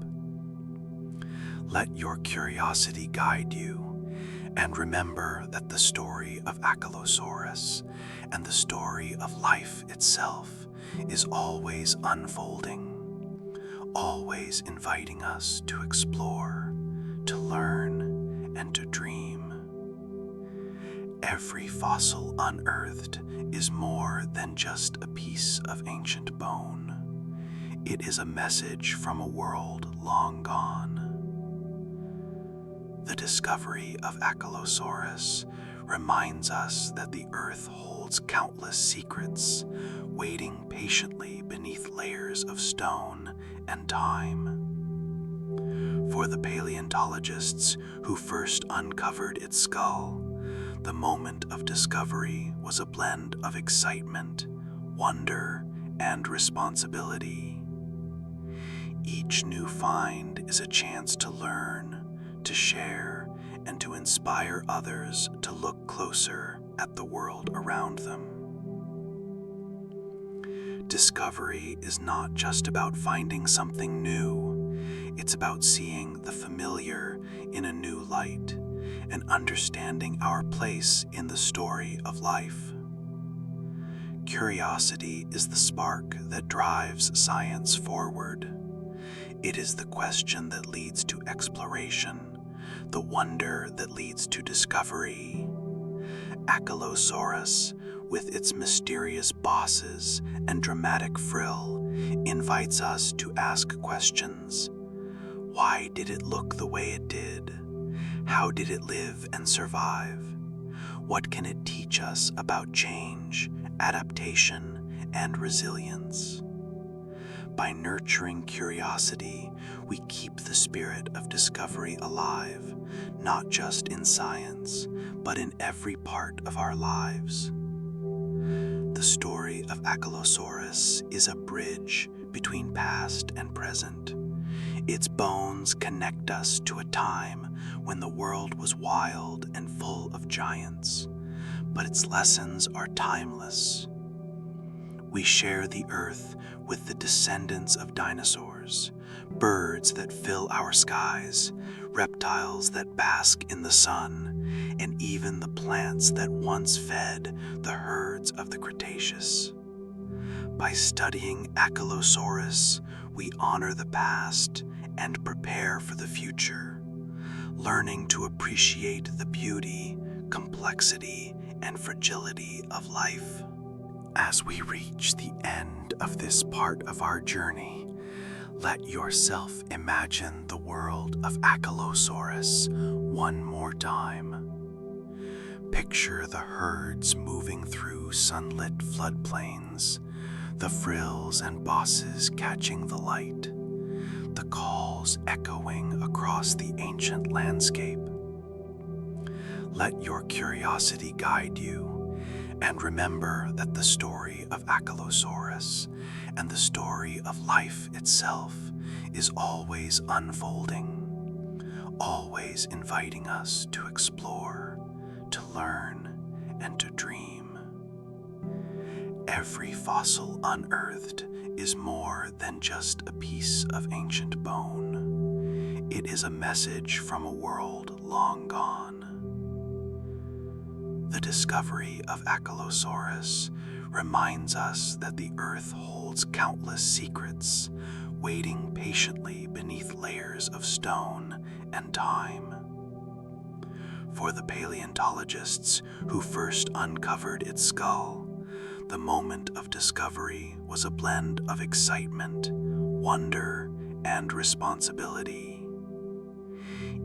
Let your curiosity guide you, and remember that the story of Achelousaurus and the story of life itself is always unfolding, always inviting us to explore, to learn, and to dream. Every fossil unearthed is more than just a piece of ancient bone. It is a message from a world long gone. The discovery of Achelousaurus reminds us that the Earth holds countless secrets, waiting patiently beneath layers of stone and time. For the paleontologists who first uncovered its skull, the moment of discovery was a blend of excitement, wonder, and responsibility. Each new find is a chance to learn, to share, and to inspire others to look closer at the world around them. Discovery is not just about finding something new. It's about seeing the familiar in a new light and understanding our place in the story of life. Curiosity is the spark that drives science forward. It is the question that leads to exploration, the wonder that leads to discovery. Achelousaurus, with its mysterious bosses and dramatic frill, invites us to ask questions. Why did it look the way it did? How did it live and survive? What can it teach us about change, adaptation, and resilience? By nurturing curiosity, we keep the spirit of discovery alive, not just in science, but in every part of our lives. The story of Achelousaurus is a bridge between past and present. Its bones connect us to a time when the world was wild and full of giants, but its lessons are timeless. We share the earth with the descendants of dinosaurs, birds that fill our skies, reptiles that bask in the sun, and even the plants that once fed the herds of the Cretaceous. By studying Achelousaurus, we honor the past and prepare for the future, learning to appreciate the beauty, complexity, and fragility of life. As we reach the end of this part of our journey, let yourself imagine the world of Achelousaurus one more time. Picture the herds moving through sunlit floodplains, the frills and bosses catching the light, the calls echoing across the ancient landscape. Let your curiosity guide you, and remember that the story of Achelousaurus and the story of life itself is always unfolding, always inviting us to explore, to learn, and to dream. Every fossil unearthed is more than just a piece of ancient bone. It is a message from a world long gone. The discovery of Achelousaurus reminds us that the Earth holds countless secrets, waiting patiently beneath layers of stone and time. For the paleontologists who first uncovered its skull, the moment of discovery was a blend of excitement, wonder, and responsibility.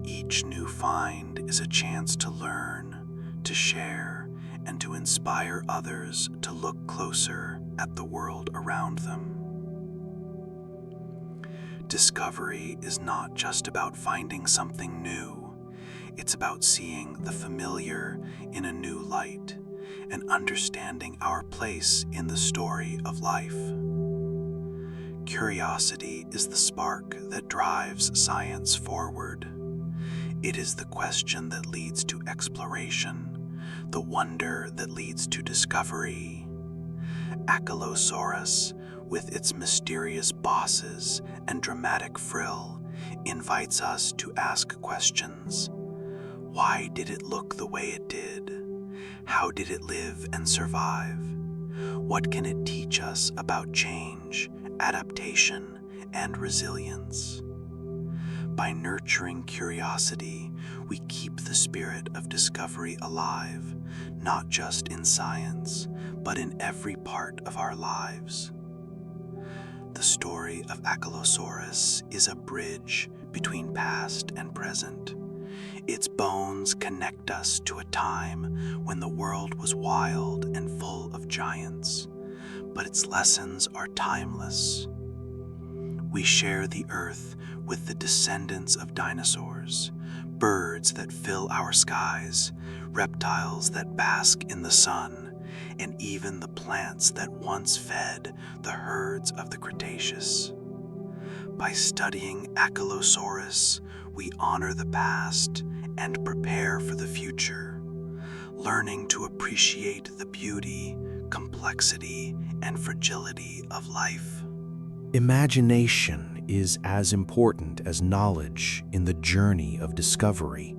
Each new find is a chance to learn, to share, and to inspire others to look closer at the world around them. Discovery is not just about finding something new. It's about seeing the familiar in a new light and understanding our place in the story of life. Curiosity is the spark that drives science forward. It is the question that leads to exploration, the wonder that leads to discovery. Achelousaurus, with its mysterious bosses and dramatic frill, invites us to ask questions. Why did it look the way it did? How did it live and survive? What can it teach us about change, adaptation, and resilience? By nurturing curiosity, we keep the spirit of discovery alive, not just in science, but in every part of our lives. The story of Achelousaurus is a bridge between past and present. Its bones connect us to a time when the world was wild and full of giants, but its lessons are timeless. We share the earth with the descendants of dinosaurs, birds that fill our skies, reptiles that bask in the sun, and even the plants that once fed the herds of the Cretaceous. By studying Achelousaurus, we honor the past and prepare for the future, learning to appreciate the beauty, complexity, and fragility of life. Imagination is as important as knowledge in the journey of discovery.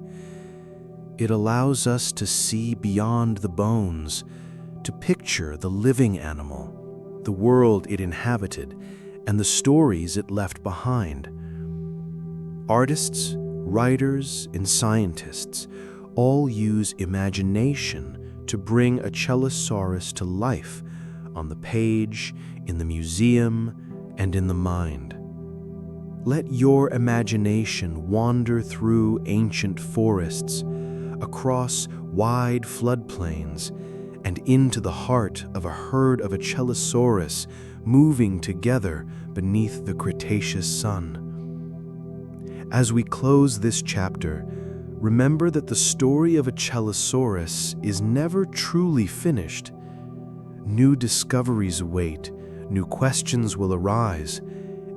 It allows us to see beyond the bones, to picture the living animal, the world it inhabited, and the stories it left behind. Artists, writers, and scientists all use imagination to bring Achelousaurus to life on the page, in the museum, and in the mind. Let your imagination wander through ancient forests, across wide floodplains, and into the heart of a herd of Achelousaurus moving together beneath the Cretaceous sun. As we close this chapter, remember that the story of Achelousaurus is never truly finished. New discoveries await, new questions will arise,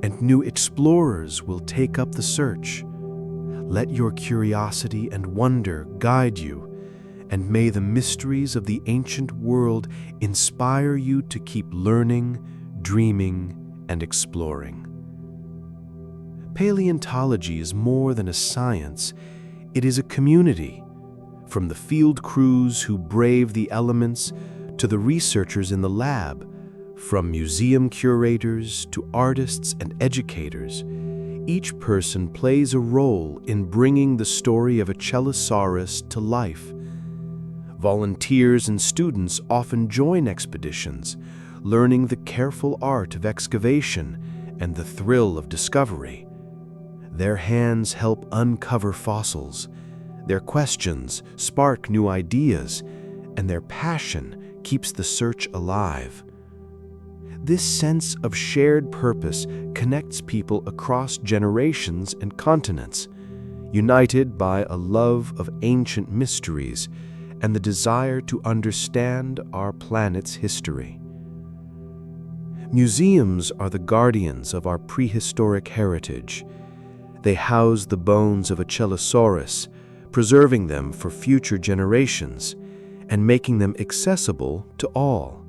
and new explorers will take up the search. Let your curiosity and wonder guide you, and may the mysteries of the ancient world inspire you to keep learning, dreaming, and exploring. Paleontology is more than a science, it is a community. From the field crews who brave the elements to the researchers in the lab, from museum curators to artists and educators, each person plays a role in bringing the story of Achelousaurus to life. Volunteers and students often join expeditions, learning the careful art of excavation and the thrill of discovery. Their hands help uncover fossils, their questions spark new ideas, and their passion keeps the search alive. This sense of shared purpose connects people across generations and continents, united by a love of ancient mysteries and the desire to understand our planet's history. Museums are the guardians of our prehistoric heritage. They house the bones of Achelousaurus, preserving them for future generations and making them accessible to all.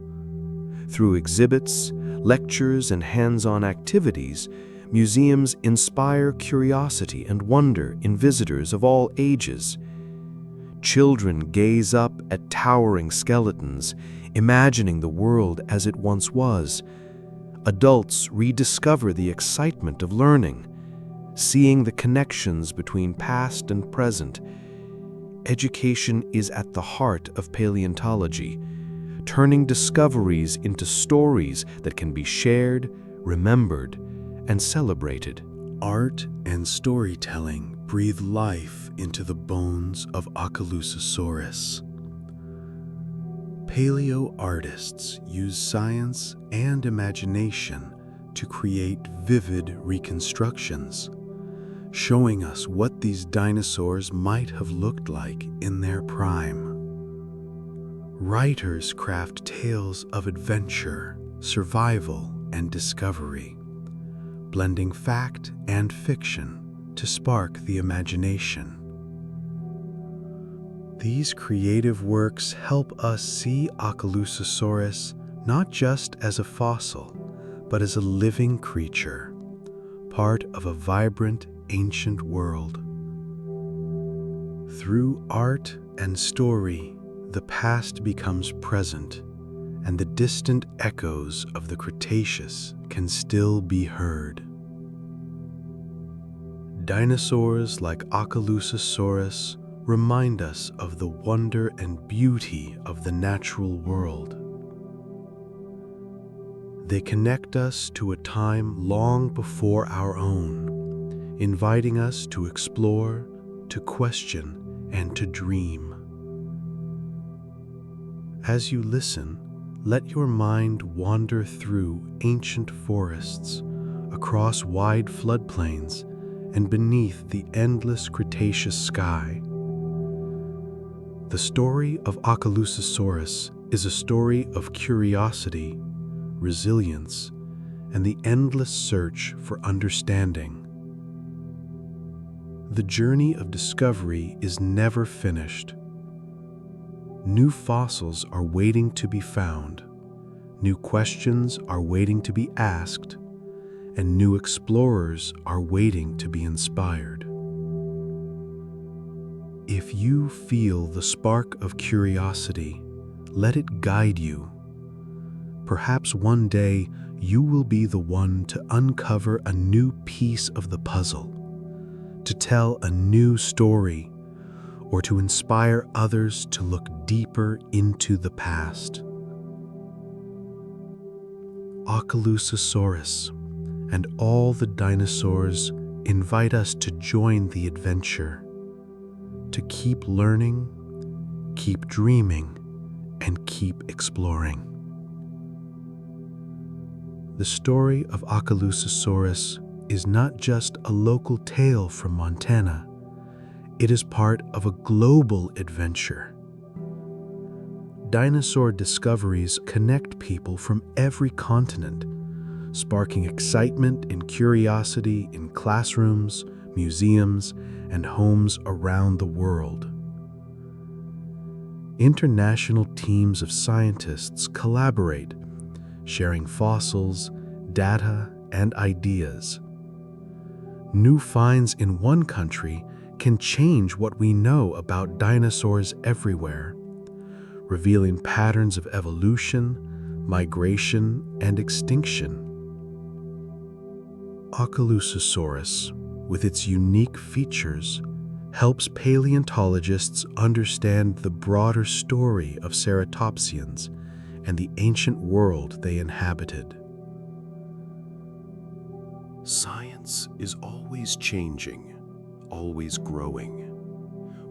Through exhibits, lectures, and hands-on activities, museums inspire curiosity and wonder in visitors of all ages. Children gaze up at towering skeletons, imagining the world as it once was. Adults rediscover the excitement of learning, seeing the connections between past and present. Education is at the heart of paleontology, turning discoveries into stories that can be shared, remembered, and celebrated. Art and storytelling breathe life into the bones of Achelousaurus. Paleo artists use science and imagination to create vivid reconstructions, showing us what these dinosaurs might have looked like in their prime. Writers craft tales of adventure, survival, and discovery, blending fact and fiction to spark the imagination. These creative works help us see Achelousaurus not just as a fossil, but as a living creature, part of a vibrant, ancient world. Through art and story, the past becomes present, and the distant echoes of the Cretaceous can still be heard. Dinosaurs like Achelousaurus remind us of the wonder and beauty of the natural world. They connect us to a time long before our own, inviting us to explore, to question, and to dream. As you listen, let your mind wander through ancient forests, across wide floodplains, and beneath the endless Cretaceous sky. The story of Achelousaurus is a story of curiosity, resilience, and the endless search for understanding. The journey of discovery is never finished. New fossils are waiting to be found, new questions are waiting to be asked, and new explorers are waiting to be inspired. If you feel the spark of curiosity, let it guide you. Perhaps one day you will be the one to uncover a new piece of the puzzle, to tell a new story, or to inspire others to look deeper into the past. Achelousaurus and all the dinosaurs invite us to join the adventure, to keep learning, keep dreaming, and keep exploring. The story of Achelousaurus is not just a local tale from Montana. It is part of a global adventure. Dinosaur discoveries connect people from every continent, sparking excitement and curiosity in classrooms, museums, and homes around the world. International teams of scientists collaborate, sharing fossils, data, and ideas. New finds in one country can change what we know about dinosaurs everywhere, revealing patterns of evolution, migration, and extinction. Achelousaurus, with its unique features, helps paleontologists understand the broader story of ceratopsians and the ancient world they inhabited. Science is always changing, always growing.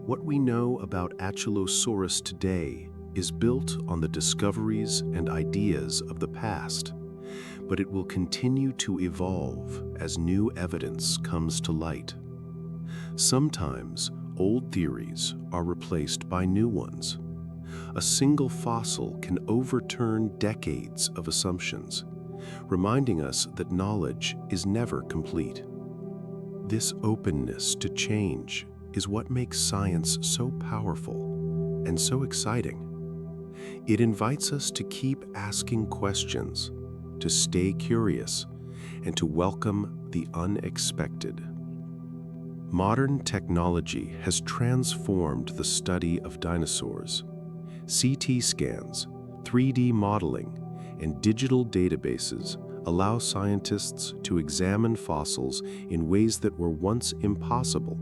What we know about Achelousaurus today is built on the discoveries and ideas of the past, but it will continue to evolve as new evidence comes to light. Sometimes old theories are replaced by new ones. A single fossil can overturn decades of assumptions, reminding us that knowledge is never complete. This openness to change is what makes science so powerful and so exciting. It invites us to keep asking questions, to stay curious, and to welcome the unexpected. Modern technology has transformed the study of dinosaurs. CT scans, 3D modeling, and digital databases allow scientists to examine fossils in ways that were once impossible.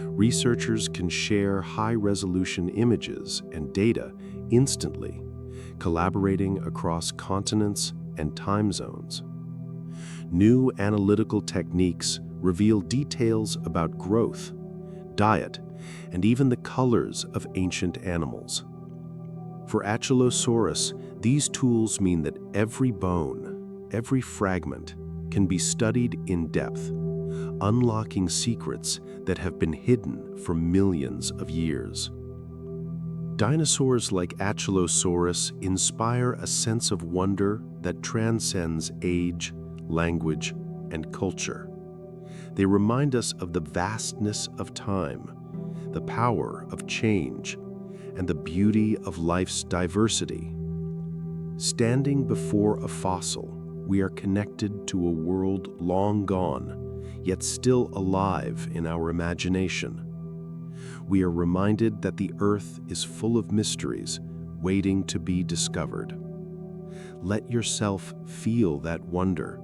Researchers can share high-resolution images and data instantly, collaborating across continents and time zones. New analytical techniques reveal details about growth, diet, and even the colors of ancient animals. For Achelousaurus, these tools mean that every bone, every fragment, can be studied in depth, unlocking secrets that have been hidden for millions of years. Dinosaurs like Achelousaurus inspire a sense of wonder that transcends age, language, and culture. They remind us of the vastness of time, the power of change, and the beauty of life's diversity. Standing before a fossil, we are connected to a world long gone, yet still alive in our imagination. We are reminded that the Earth is full of mysteries waiting to be discovered. Let yourself feel that wonder,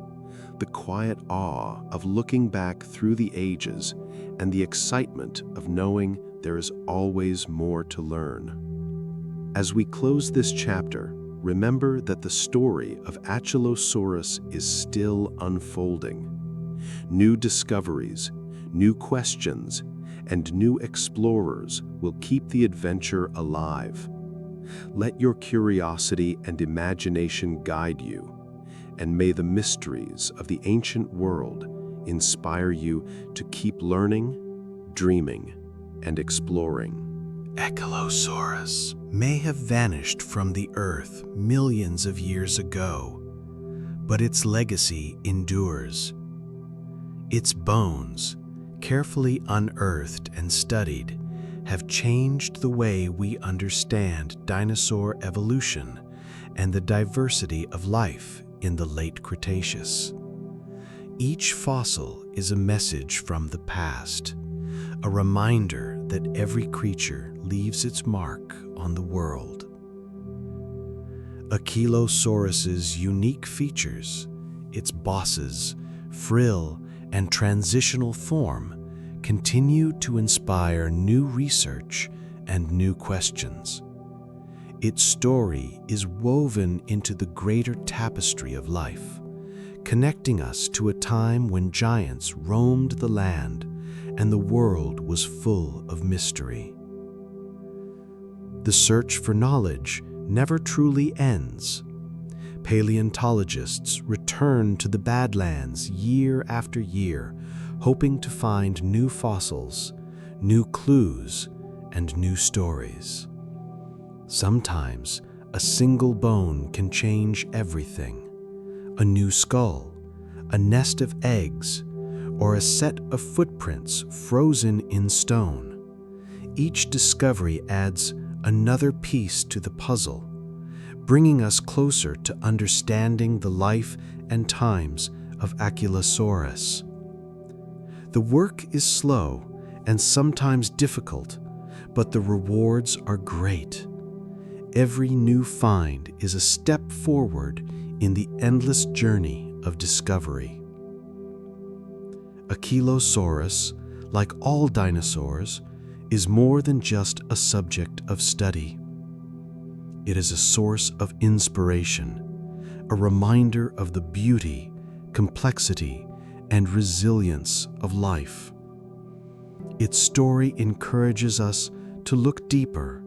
the quiet awe of looking back through the ages, and the excitement of knowing there is always more to learn. As we close this chapter, remember that the story of Achelousaurus is still unfolding. New discoveries, new questions, and new explorers will keep the adventure alive. Let your curiosity and imagination guide you, and may the mysteries of the ancient world inspire you to keep learning, dreaming, and exploring. Achelousaurus may have vanished from the Earth millions of years ago, but its legacy endures. Its bones, carefully unearthed and studied, have changed the way we understand dinosaur evolution and the diversity of life in the late Cretaceous. Each fossil is a message from the past, a reminder that every creature leaves its mark on the world. Achelousaurus's unique features, its bosses, frill, and transitional form, continue to inspire new research and new questions. Its story is woven into the greater tapestry of life, connecting us to a time when giants roamed the land and the world was full of mystery. The search for knowledge never truly ends. Paleontologists return to the Badlands year after year, hoping to find new fossils, new clues, and new stories. Sometimes a single bone can change everything. A new skull, a nest of eggs, or a set of footprints frozen in stone. Each discovery adds another piece to the puzzle, bringing us closer to understanding the life and times of Achelousaurus. The work is slow and sometimes difficult, but the rewards are great. Every new find is a step forward in the endless journey of discovery. Achelousaurus, like all dinosaurs, is more than just a subject of study. It is a source of inspiration, a reminder of the beauty, complexity, and resilience of life. Its story encourages us to look deeper,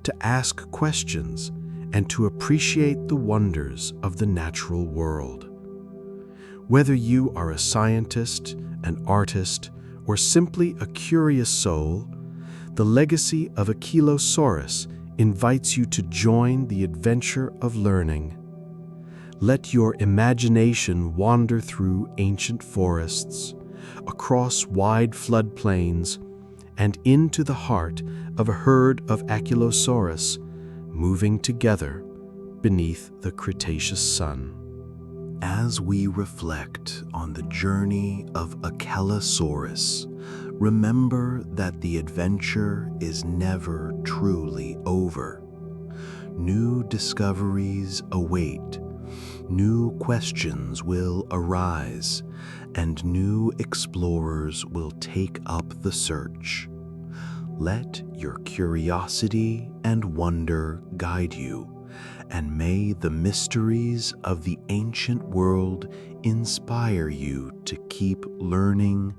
to ask questions, and to appreciate the wonders of the natural world. Whether you are a scientist, an artist, or simply a curious soul, the legacy of Achelousaurus invites you to join the adventure of learning. Let your imagination wander through ancient forests, across wide floodplains, and into the heart of a herd of Achelousaurus moving together beneath the Cretaceous sun. As we reflect on the journey of Achelousaurus, remember that the adventure is never truly over. New discoveries await, new questions will arise, and new explorers will take up the search. Let your curiosity and wonder guide you, and may the mysteries of the ancient world inspire you to keep learning,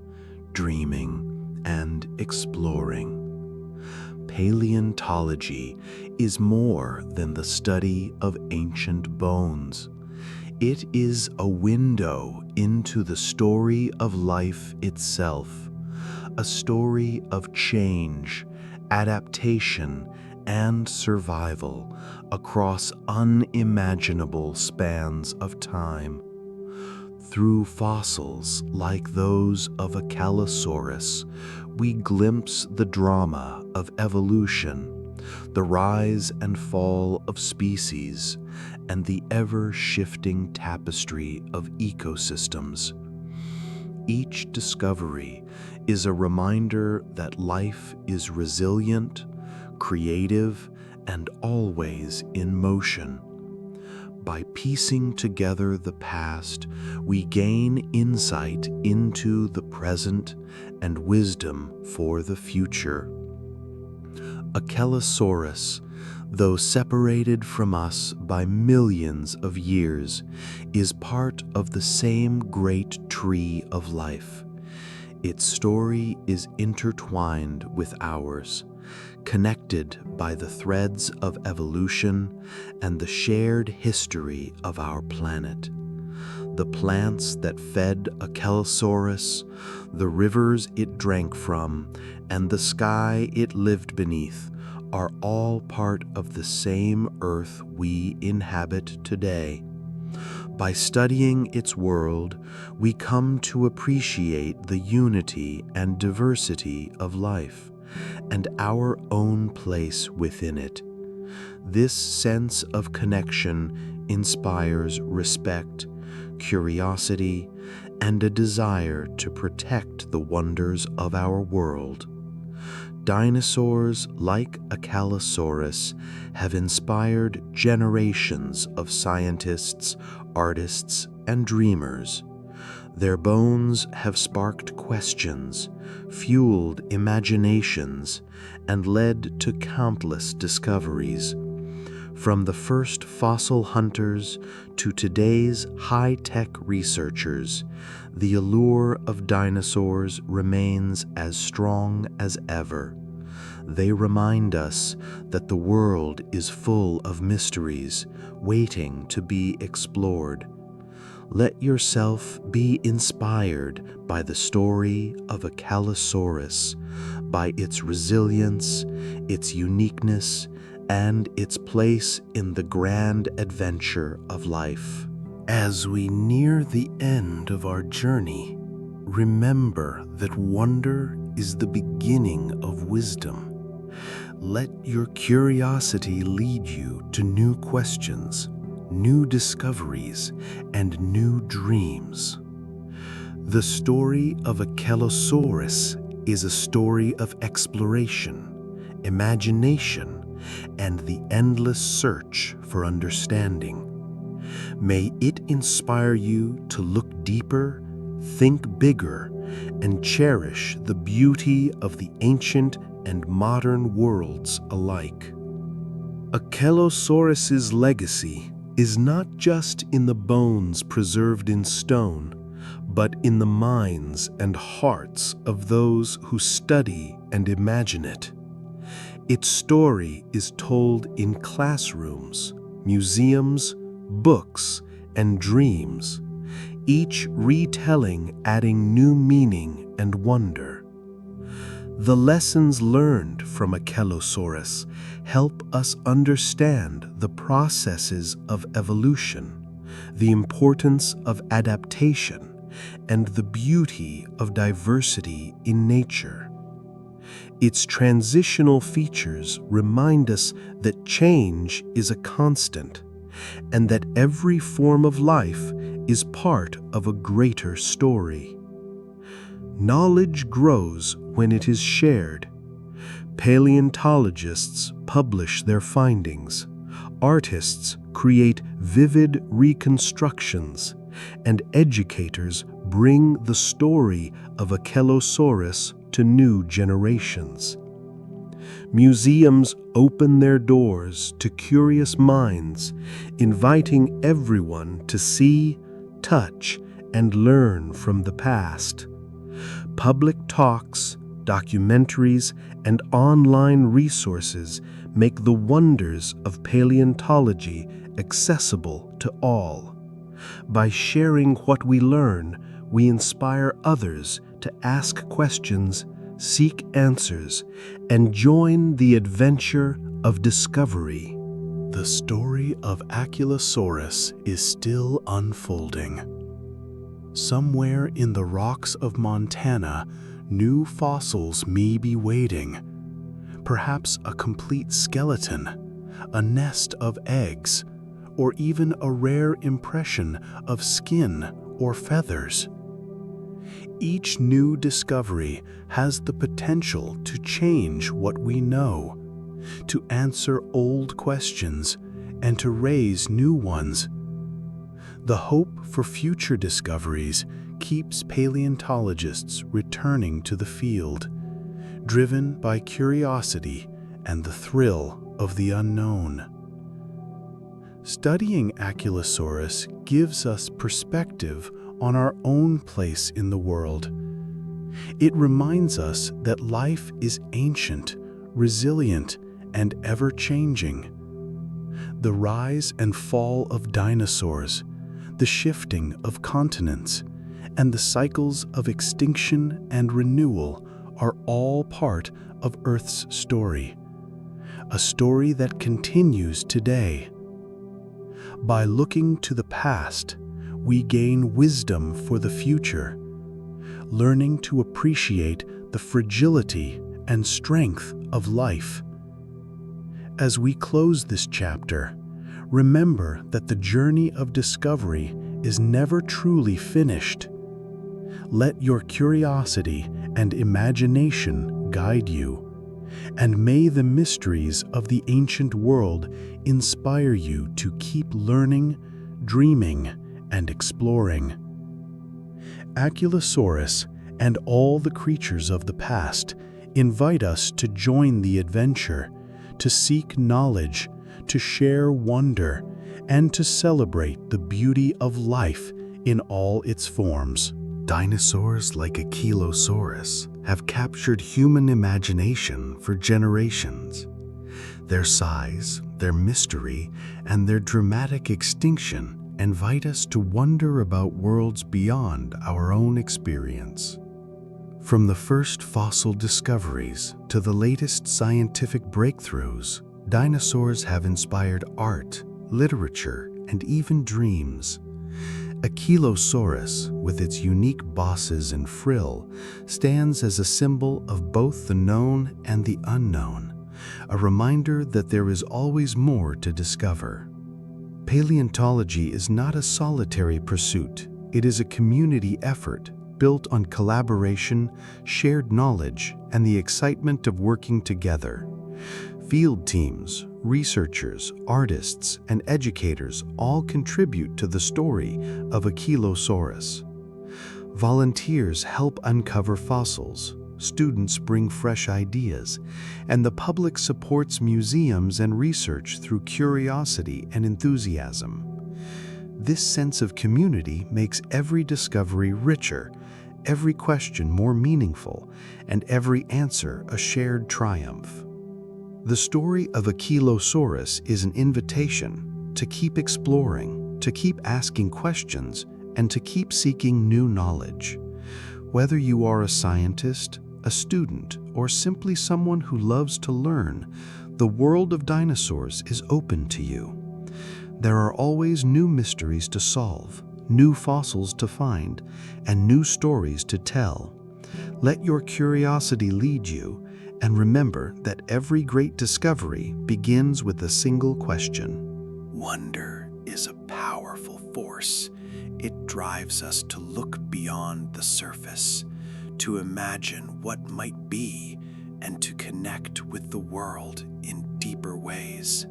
dreaming, and exploring. Paleontology is more than the study of ancient bones. It is a window into the story of life itself, a story of change, adaptation, and survival across unimaginable spans of time. Through fossils like those of Achelousaurus, we glimpse the drama of evolution, the rise and fall of species, and the ever-shifting tapestry of ecosystems. Each discovery is a reminder that life is resilient, creative, and always in motion. By piecing together the past, we gain insight into the present and wisdom for the future. Achelousaurus, though separated from us by millions of years, is part of the same great tree of life. Its story is intertwined with ours, connected by the threads of evolution and the shared history of our planet. The plants that fed Achelousaurus, the rivers it drank from, and the sky it lived beneath are all part of the same earth we inhabit today. By studying its world, we come to appreciate the unity and diversity of life, and our own place within it. This sense of connection inspires respect, curiosity, and a desire to protect the wonders of our world. Dinosaurs like Achelousaurus have inspired generations of scientists, artists, and dreamers. Their bones have sparked questions, fueled imaginations, and led to countless discoveries. From the first fossil hunters to today's high-tech researchers, the allure of dinosaurs remains as strong as ever. They remind us that the world is full of mysteries waiting to be explored. Let yourself be inspired by the story of Achelousaurus, by its resilience, its uniqueness, and its place in the grand adventure of life. As we near the end of our journey, remember that wonder is the beginning of wisdom. Let your curiosity lead you to new questions, new discoveries, and new dreams. The story of Achelousaurus is a story of exploration, imagination, and the endless search for understanding. May it inspire you to look deeper, think bigger, and cherish the beauty of the ancient and modern worlds alike. Achelousaurus's legacy is not just in the bones preserved in stone, but in the minds and hearts of those who study and imagine it. Its story is told in classrooms, museums, books, and dreams, each retelling adding new meaning and wonder. The lessons learned from Achelousaurus help us understand the processes of evolution, the importance of adaptation, and the beauty of diversity in nature. Its transitional features remind us that change is a constant, and that every form of life is part of a greater story. Knowledge grows when it is shared. Paleontologists publish their findings. Artists create vivid reconstructions, and educators bring the story of Achelousaurus to new generations. Museums open their doors to curious minds, inviting everyone to see, touch, and learn from the past. Public talks, documentaries, and online resources make the wonders of paleontology accessible to all. By sharing what we learn, we inspire others to ask questions, seek answers, and join the adventure of discovery. The story of Achelousaurus is still unfolding. Somewhere in the rocks of Montana, new fossils may be waiting. Perhaps a complete skeleton, a nest of eggs, or even a rare impression of skin or feathers. Each new discovery has the potential to change what we know, to answer old questions, and to raise new ones. The hope for future discoveries keeps paleontologists returning to the field, driven by curiosity and the thrill of the unknown. Studying Achelousaurus gives us perspective on our own place in the world. It reminds us that life is ancient, resilient, and ever-changing. The rise and fall of dinosaurs, the shifting of continents, and the cycles of extinction and renewal are all part of Earth's story, a story that continues today. By looking to the past, we gain wisdom for the future, learning to appreciate the fragility and strength of life. As we close this chapter, remember that the journey of discovery is never truly finished. Let your curiosity and imagination guide you, and may the mysteries of the ancient world inspire you to keep learning, dreaming, and exploring. Achelousaurus and all the creatures of the past invite us to join the adventure, to seek knowledge, to share wonder, and to celebrate the beauty of life in all its forms. Dinosaurs like Achelousaurus have captured human imagination for generations. Their size, their mystery, and their dramatic extinction invite us to wonder about worlds beyond our own experience. From the first fossil discoveries to the latest scientific breakthroughs, dinosaurs have inspired art, literature, and even dreams. Achelousaurus, with its unique bosses and frill, stands as a symbol of both the known and the unknown, a reminder that there is always more to discover. Paleontology is not a solitary pursuit. It is a community effort built on collaboration, shared knowledge, and the excitement of working together. Field teams, researchers, artists, and educators all contribute to the story of Achelousaurus. Volunteers help uncover fossils, students bring fresh ideas, and the public supports museums and research through curiosity and enthusiasm. This sense of community makes every discovery richer, every question more meaningful, and every answer a shared triumph. The story of Achelousaurus is an invitation to keep exploring, to keep asking questions, and to keep seeking new knowledge. Whether you are a scientist, a student, or simply someone who loves to learn, the world of dinosaurs is open to you. There are always new mysteries to solve, new fossils to find, and new stories to tell. Let your curiosity lead you, and remember that every great discovery begins with a single question. Wonder is a powerful force. It drives us to look beyond the surface, to imagine what might be and to connect with the world in deeper ways.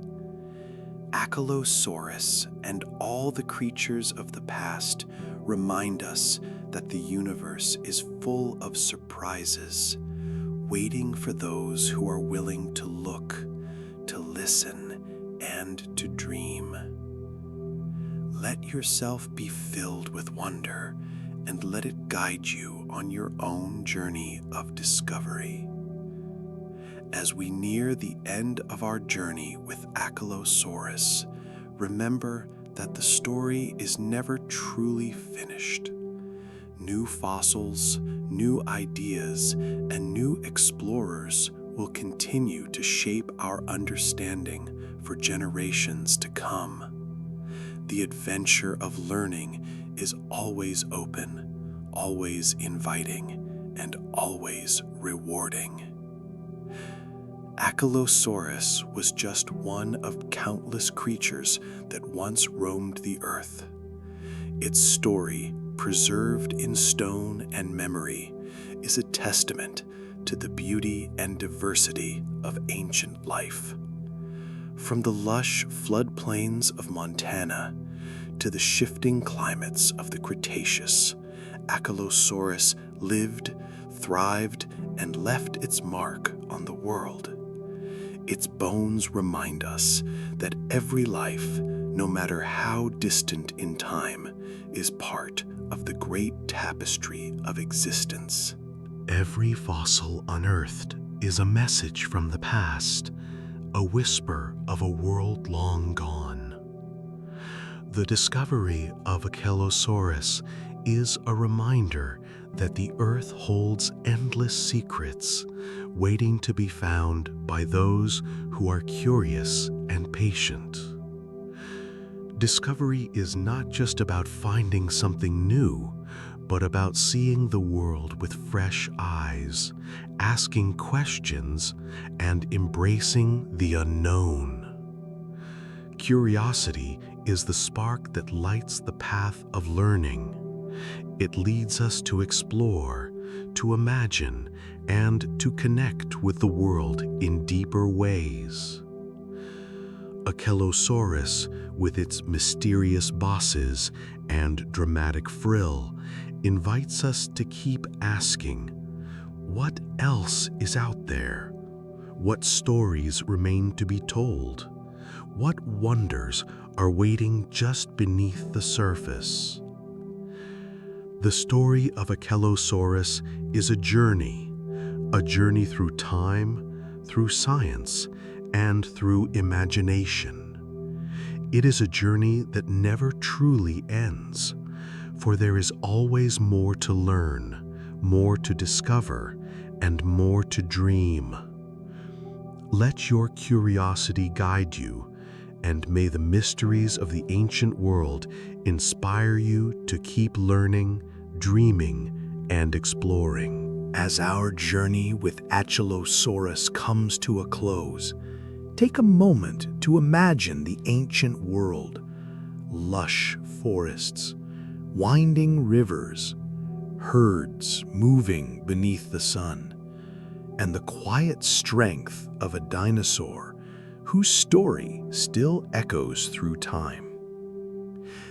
Achelousaurus and all the creatures of the past remind us that the universe is full of surprises, waiting for those who are willing to look, to listen, and to dream. Let yourself be filled with wonder and let it guide you on your own journey of discovery. As we near the end of our journey with Achelousaurus, remember that the story is never truly finished. New fossils, new ideas, and new explorers will continue to shape our understanding for generations to come. The adventure of learning is always open, always inviting, and always rewarding. Achelousaurus was just one of countless creatures that once roamed the earth. Its story, preserved in stone and memory, is a testament to the beauty and diversity of ancient life. From the lush floodplains of Montana to the shifting climates of the Cretaceous, Achelousaurus lived, thrived, and left its mark on the world. Its bones remind us that every life, no matter how distant in time, is part of the great tapestry of existence. Every fossil unearthed is a message from the past, a whisper of a world long gone. The discovery of Achelousaurus is a reminder that the Earth holds endless secrets, waiting to be found by those who are curious and patient. Discovery is not just about finding something new, but about seeing the world with fresh eyes, asking questions, and embracing the unknown. Curiosity is the spark that lights the path of learning. It leads us to explore, to imagine, and to connect with the world in deeper ways. Achelousaurus, with its mysterious bosses and dramatic frill, invites us to keep asking, what else is out there? What stories remain to be told? What wonders are waiting just beneath the surface? The story of Achelousaurus is a journey through time, through science, and through imagination. It is a journey that never truly ends, for there is always more to learn, more to discover, and more to dream. Let your curiosity guide you, and may the mysteries of the ancient world inspire you to keep learning, dreaming, and exploring. As our journey with Achelousaurus comes to a close, take a moment to imagine the ancient world. Lush forests, winding rivers, herds moving beneath the sun, and the quiet strength of a dinosaur whose story still echoes through time.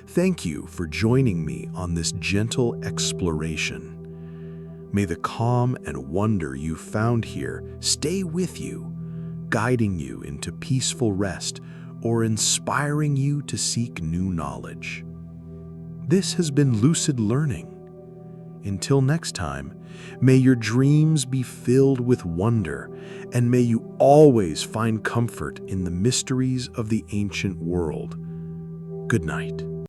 Thank you for joining me on this gentle exploration. May the calm and wonder you found here stay with you, guiding you into peaceful rest or inspiring you to seek new knowledge. This has been Lucid Learning. Until next time, may your dreams be filled with wonder, and may you always find comfort in the mysteries of the ancient world. Good night.